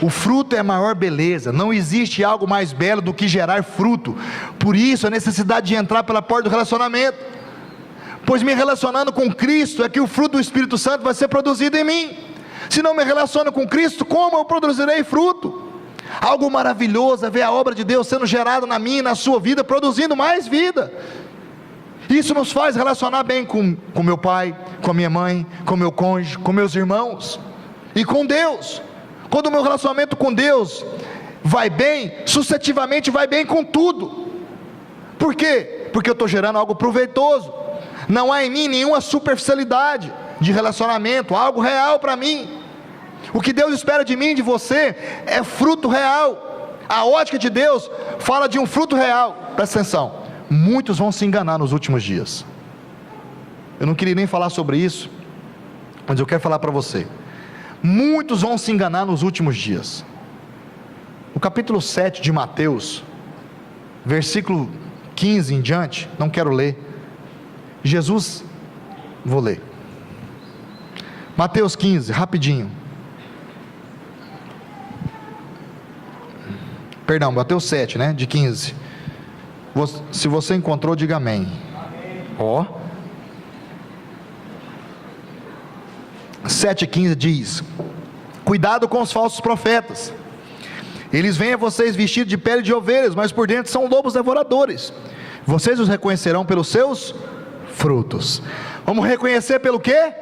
O fruto é a maior beleza. Não existe algo mais belo do que gerar fruto. Por isso a necessidade de entrar pela porta do relacionamento, pois me relacionando com Cristo é que o fruto do Espírito Santo vai ser produzido em mim. Se não me relaciono com Cristo, como eu produzirei fruto? Algo maravilhoso é ver a obra de Deus sendo gerada na minha e na sua vida, produzindo mais vida. Isso nos faz relacionar bem com meu pai, com a minha mãe, com meu cônjuge, com meus irmãos e com Deus. Quando o meu relacionamento com Deus vai bem, sucessivamente vai bem com tudo. Por quê? Porque eu estou gerando algo proveitoso. Não há em mim nenhuma superficialidade de relacionamento, algo real para mim. O que Deus espera de mim e de você é fruto real. A ótica de Deus fala de um fruto real. Presta atenção. Muitos vão se enganar nos últimos dias. Eu não queria nem falar sobre isso, mas eu quero falar para você. Muitos vão se enganar nos últimos dias. No capítulo 7 de Mateus, versículo 15 em diante, não quero ler. Jesus, vou ler. Mateus 15, rapidinho. Perdão, Mateus 7, né, de 15. Se você encontrou, diga amém. Ó. 7,15 diz: cuidado com os falsos profetas. Eles vêm a vocês vestidos de pele de ovelhas, mas por dentro são lobos devoradores. Vocês os reconhecerão pelos seus frutos. Vamos reconhecer pelo quê?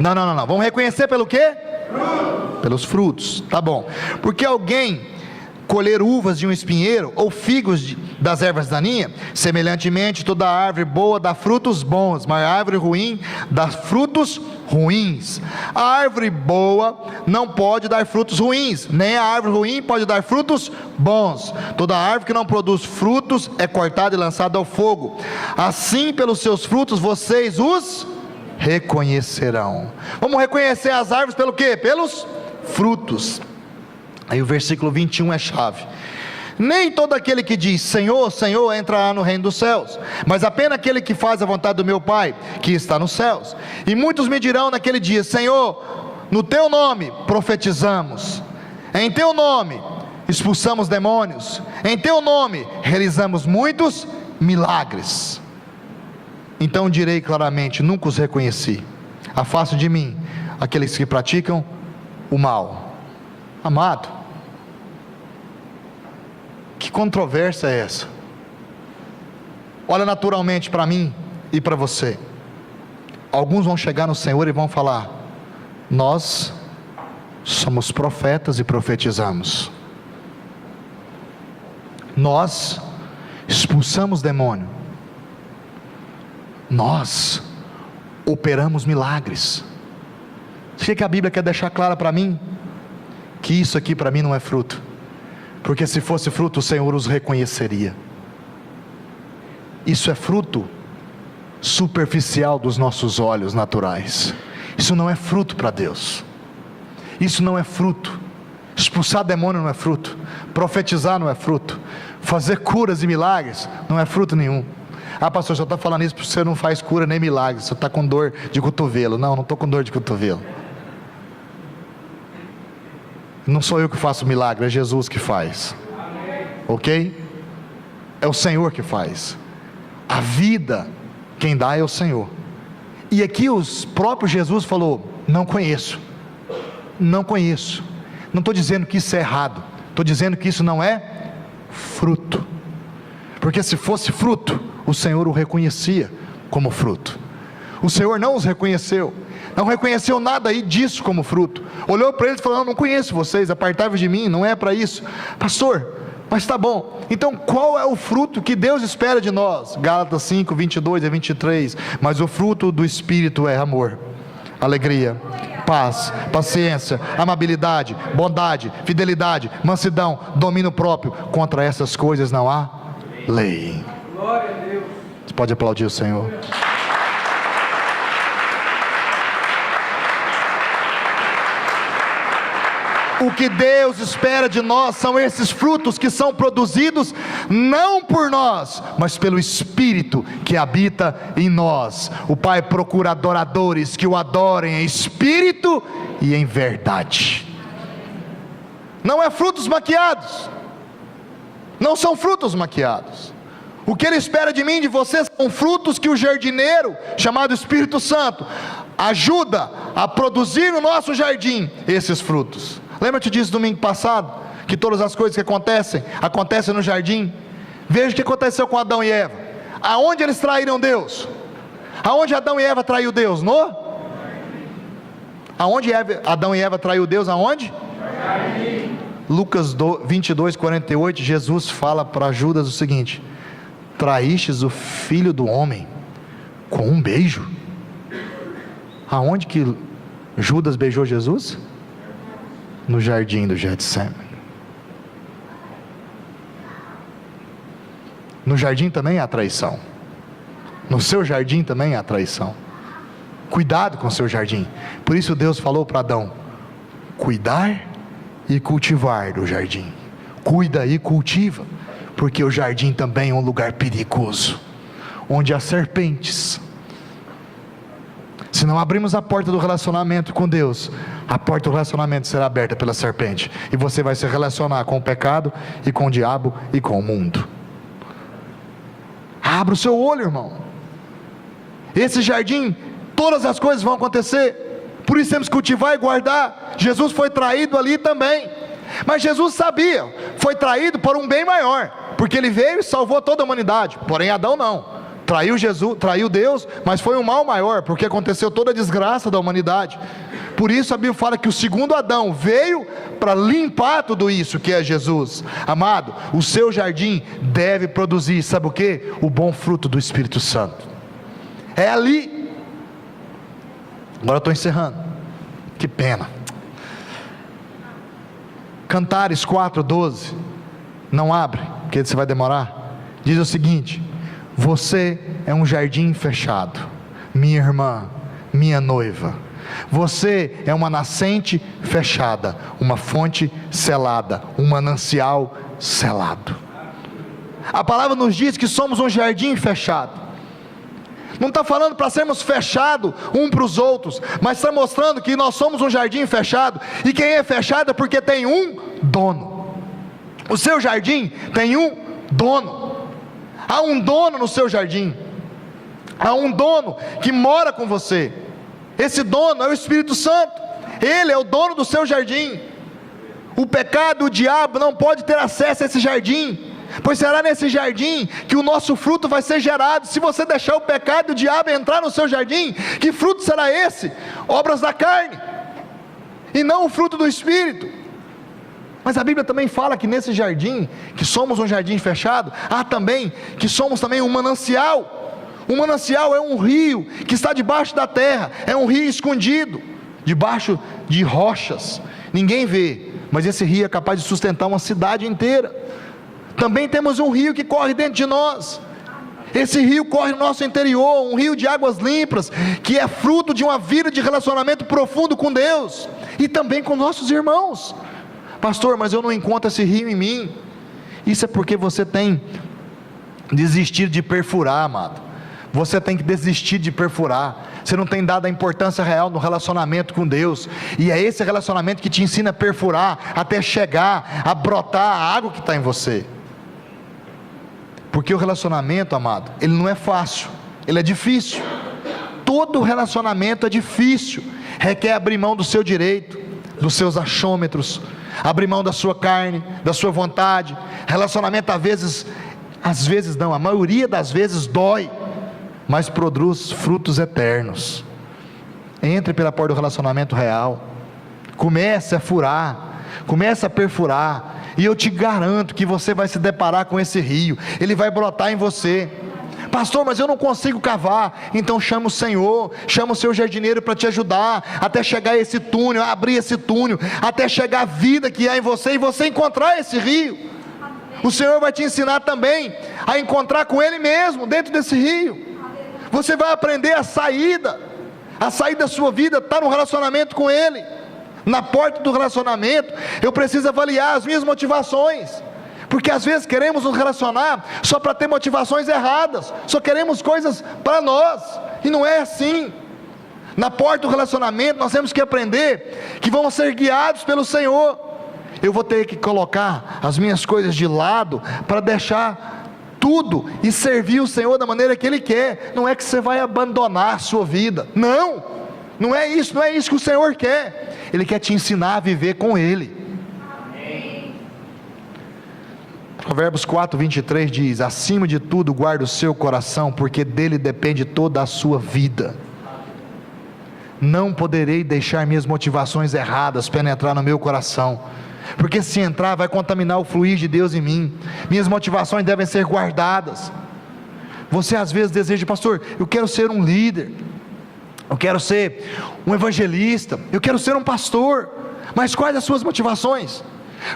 Não. Vamos reconhecer pelo quê? Pelos frutos. Tá bom. Porque alguém colher uvas de um espinheiro, ou figos das ervas daninhas? Semelhantemente, toda árvore boa dá frutos bons, mas a árvore ruim dá frutos ruins. A árvore boa não pode dar frutos ruins, nem a árvore ruim pode dar frutos bons. Toda árvore que não produz frutos é cortada e lançada ao fogo. Assim, pelos seus frutos vocês os reconhecerão. Vamos reconhecer as árvores pelo quê? Pelos frutos. Aí o versículo 21 é chave. Nem todo aquele que diz Senhor, Senhor entrará no reino dos céus, mas apenas aquele que faz a vontade do meu Pai que está nos céus. E muitos me dirão naquele dia: Senhor, no teu nome profetizamos, em teu nome expulsamos demônios, em teu nome realizamos muitos milagres. Então direi claramente: nunca os reconheci. Afasto de mim aqueles que praticam o mal. Amado, que controvérsia é essa? Olha naturalmente para mim e para você. Alguns vão chegar no Senhor e vão falar: nós somos profetas e profetizamos, nós expulsamos demônio, nós operamos milagres. O que a Bíblia quer deixar clara para mim? Que isso aqui para mim não é fruto, porque se fosse fruto o Senhor os reconheceria. Isso é fruto superficial dos nossos olhos naturais. Isso não é fruto para Deus. Isso não é fruto. Expulsar demônio não é fruto. Profetizar não é fruto. Fazer curas e milagres não é fruto nenhum. Ah, pastor, você está falando isso porque você não faz cura nem milagres, você está com dor de cotovelo. Não estou com dor de cotovelo. Não sou eu que faço milagre, é Jesus que faz. Ok? É o Senhor que faz. A vida, quem dá é o Senhor. E aqui o próprio Jesus falou: não conheço. Não conheço. Não estou dizendo que isso é errado, estou dizendo que isso não é fruto. Porque se fosse fruto, o Senhor o reconhecia como fruto. O Senhor não os reconheceu, não reconheceu nada aí disso como fruto. Olhou para eles e falou: não conheço vocês, apartai-vos de mim, não é para isso. Pastor, mas está bom, então qual é o fruto que Deus espera de nós? Gálatas 5, 22 a 23, mas o fruto do Espírito é amor, alegria, paz, paciência, amabilidade, bondade, fidelidade, mansidão, domínio próprio. Contra essas coisas não há lei. Glória a Deus. Você pode aplaudir o Senhor. O que Deus espera de nós são esses frutos que são produzidos não por nós, mas pelo Espírito que habita em nós. O Pai procura adoradores que o adorem em espírito e em verdade. Não é frutos maquiados, não são frutos maquiados. O que Ele espera de mim e de você são frutos que o jardineiro, chamado Espírito Santo, ajuda a produzir no nosso jardim esses frutos. Lembra-te disso domingo passado? Que todas as coisas que acontecem no jardim. Veja o que aconteceu com Adão e Eva. Aonde eles traíram Deus? Aonde Adão e Eva traiu Deus? Aonde Adão e Eva traiu Deus? Aonde? Lucas 22, 48, Jesus fala para Judas o seguinte: traístes o filho do homem com um beijo. Aonde que Judas beijou Jesus? No jardim do Getsemane. No jardim também há traição. No seu jardim também há traição. Cuidado com o seu jardim. Por isso Deus falou para Adão: cuidar e cultivar do jardim. Cuida e cultiva, porque o jardim também é um lugar perigoso, onde há serpentes. Se não abrimos a porta do relacionamento com Deus, a porta do relacionamento será aberta pela serpente, e você vai se relacionar com o pecado, e com o diabo, e com o mundo. Abra o seu olho, irmão. Esse jardim, todas as coisas vão acontecer, por isso temos que cultivar e guardar. Jesus foi traído ali também, mas Jesus sabia, foi traído por um bem maior, porque Ele veio e salvou toda a humanidade, porém Adão não. traiu Jesus, traiu Deus, mas foi um mal maior, porque aconteceu toda a desgraça da humanidade. Por isso a Bíblia fala que o segundo Adão veio para limpar tudo isso, que é Jesus. Amado, o seu jardim deve produzir, sabe o que? O bom fruto do Espírito Santo. É ali. Agora eu estou encerrando. Que pena. Cantares 4:12. Não abre, porque você vai demorar. Diz o seguinte: você é um jardim fechado, minha irmã, minha noiva. Você é uma nascente fechada, uma fonte selada, um manancial selado. A palavra nos diz que somos um jardim fechado. Não está falando para sermos fechados um para os outros, mas está mostrando que nós somos um jardim fechado. E quem é fechado é porque tem um dono. O seu jardim tem um dono. Há um dono no seu jardim. Há um dono que mora com você. Esse dono é o Espírito Santo. Ele é o dono do seu jardim. O pecado, o diabo não pode ter acesso a esse jardim, pois será nesse jardim que o nosso fruto vai ser gerado. Se você deixar o pecado e o diabo entrar no seu jardim, que fruto será esse? Obras da carne, e não o fruto do Espírito. Mas a Bíblia também fala que nesse jardim, que somos um jardim fechado, há também que somos também um manancial. Um manancial é um rio que está debaixo da terra, é um rio escondido, debaixo de rochas, ninguém vê, mas esse rio é capaz de sustentar uma cidade inteira. Também temos um rio que corre dentro de nós. Esse rio corre no nosso interior, um rio de águas limpas, que é fruto de uma vida de relacionamento profundo com Deus, e também com nossos irmãos. Pastor, mas eu não encontro esse rio em mim. Isso é porque você tem desistido de perfurar, amado. Você tem que desistir de perfurar. Você não tem dado a importância real no relacionamento com Deus, e é esse relacionamento que te ensina a perfurar, até chegar a brotar a água que está em você. Porque o relacionamento, amado, ele não é fácil, ele é difícil. Todo relacionamento é difícil, requer abrir mão do seu direito, dos seus achômetros, abrir mão da sua carne, da sua vontade. Relacionamento às vezes não, a maioria das vezes dói, mas produz frutos eternos. Entre pela porta do relacionamento real, comece a furar, comece a perfurar, e eu te garanto que você vai se deparar com esse rio, ele vai brotar em você. Pastor, mas eu não consigo cavar. Então chama o Senhor, chama o seu jardineiro para te ajudar, até chegar a esse túnel, a abrir esse túnel, até chegar a vida que há em você, e você encontrar esse rio. O Senhor vai te ensinar também a encontrar com Ele mesmo, dentro desse rio. Você vai aprender a saída da sua vida está no relacionamento com Ele. Na porta do relacionamento, eu preciso avaliar as minhas motivações, porque às vezes queremos nos relacionar só para ter motivações erradas, só queremos coisas para nós, e não é assim. Na porta do relacionamento, nós temos que aprender que vamos ser guiados pelo Senhor. Eu vou ter que colocar as minhas coisas de lado, para deixar tudo e servir o Senhor da maneira que Ele quer. Não é que você vai abandonar a sua vida, não é isso que o Senhor quer. Ele quer te ensinar a viver com Ele. Amém. Provérbios 4:23 diz: acima de tudo guarda o seu coração, porque dele depende toda a sua vida. Não poderei deixar minhas motivações erradas penetrar no meu coração, porque se entrar vai contaminar o fluir de Deus em mim. Minhas motivações devem ser guardadas. Você às vezes deseja: pastor, eu quero ser um líder, eu quero ser um evangelista, eu quero ser um pastor. Mas quais as suas motivações?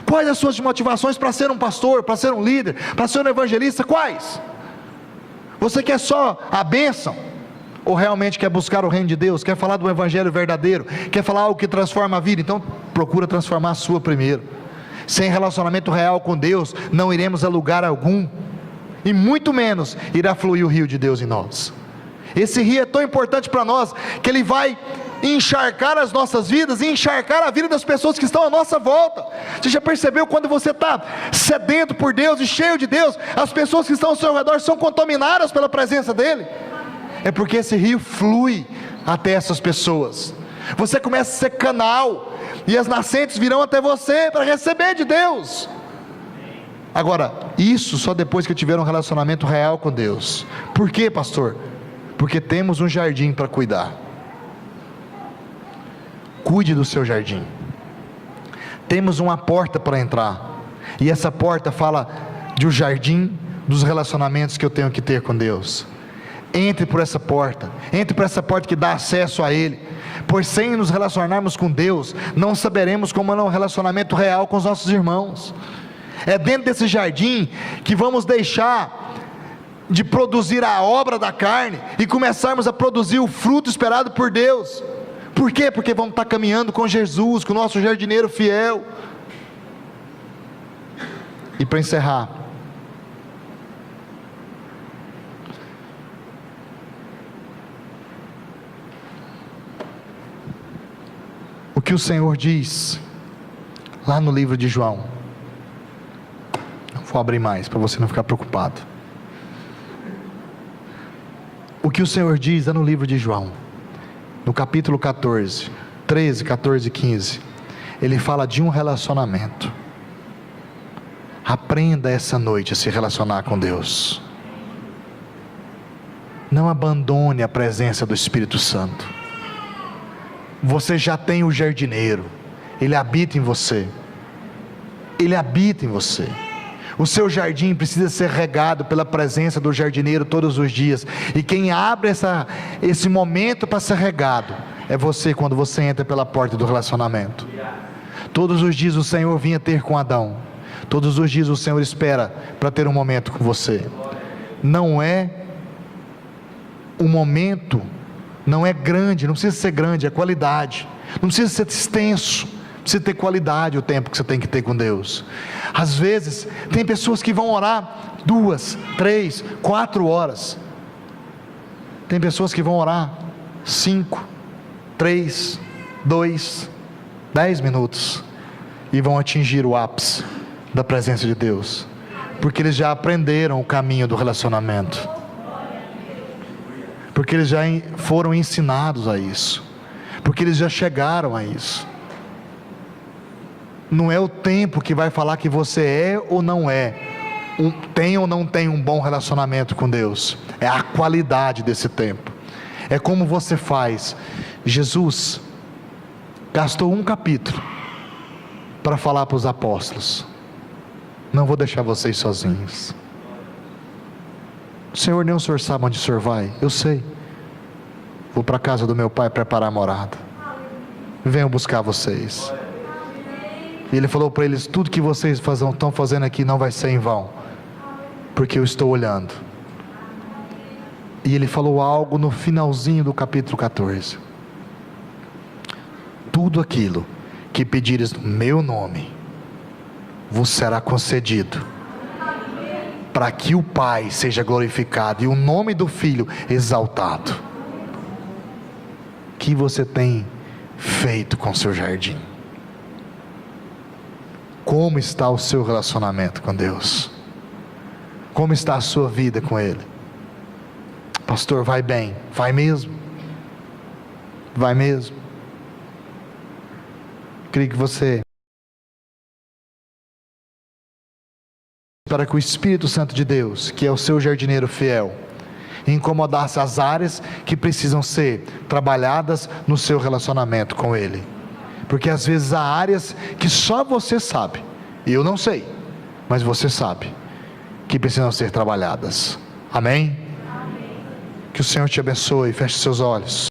Quais as suas motivações para ser um pastor, para ser um líder, para ser um evangelista? Quais? Você quer só a bênção? Ou realmente quer buscar o reino de Deus? Quer falar do evangelho verdadeiro? Quer falar algo que transforma a vida? Então procura transformar a sua primeiro. Sem relacionamento real com Deus, não iremos a lugar algum, e muito menos irá fluir o rio de Deus em nós. Esse rio é tão importante para nós, que ele vai encharcar as nossas vidas, e encharcar a vida das pessoas que estão à nossa volta. Você já percebeu, quando você está sedento por Deus e cheio de Deus, as pessoas que estão ao seu redor são contaminadas pela presença dEle? É porque esse rio flui até essas pessoas. Você começa a ser canal, e as nascentes virão até você para receber de Deus. Agora, Isso só depois que tiver um relacionamento real com Deus. Por quê, pastor? Porque temos um jardim para cuidar. Cuide do seu jardim. Temos uma porta para entrar, e essa porta fala de um jardim dos relacionamentos que eu tenho que ter com Deus. Entre por essa porta, entre por essa porta que dá acesso a Ele, pois sem nos relacionarmos com Deus, não saberemos como é um relacionamento real com os nossos irmãos. É dentro desse jardim que vamos deixar de produzir a obra da carne e começarmos a produzir o fruto esperado por Deus. Por quê? Porque vamos estar caminhando com Jesus, com o nosso jardineiro fiel. E para encerrar, o que o Senhor diz lá no livro de João, não vou abrir mais para você não ficar preocupado. O que o Senhor diz lá no livro de João, no capítulo 14, 13, 14 e 15, Ele fala de um relacionamento. Aprenda essa noite a se relacionar com Deus. Não abandone a presença do Espírito Santo. Você já tem o jardineiro, Ele habita em você. Ele habita em você. O seu jardim precisa ser regado pela presença do jardineiro todos os dias. E quem abre esse momento para ser regado é você, quando você entra pela porta do relacionamento. Todos os dias o Senhor vinha ter com Adão. Todos os dias o Senhor espera para ter um momento com você. Não é um momento, não é grande, não precisa ser grande, é qualidade. Não precisa ser extenso, precisa ter qualidade o tempo que você tem que ter com Deus. Às vezes, tem pessoas que vão orar 2, 3, 4 horas. Tem pessoas que vão orar 5, 3, 2, 10 minutos. E vão atingir o ápice da presença de Deus. Porque eles já aprenderam o caminho do relacionamento. Porque eles já foram ensinados a isso. Porque eles já chegaram a isso. Não é o tempo que vai falar que você é ou não é, tem ou não tem um bom relacionamento com Deus. É a qualidade desse tempo. É como você faz. Jesus gastou um capítulo para falar para os apóstolos: não vou deixar vocês sozinhos. Senhor, nem o Senhor sabe onde o Senhor vai. Eu sei. Vou para a casa do meu pai preparar a morada. Venho buscar vocês. E Ele falou para eles: tudo que vocês estão fazendo aqui não vai ser em vão, porque eu estou olhando. E Ele falou algo no finalzinho do capítulo 14: tudo aquilo que pedires no meu nome vos será concedido, para que o Pai seja glorificado e o nome do Filho exaltado. O que você tem feito com o seu jardim? Como está o seu relacionamento com Deus? Como está a sua vida com Ele? Pastor, vai bem? Vai mesmo? Vai mesmo? Creio que você, para que o Espírito Santo de Deus, que é o seu jardineiro fiel, incomodasse as áreas que precisam ser trabalhadas no seu relacionamento com Ele. Porque às vezes há áreas que só você sabe, eu não sei, mas você sabe, que precisam ser trabalhadas. Amém? Que o Senhor te abençoe. Feche seus olhos.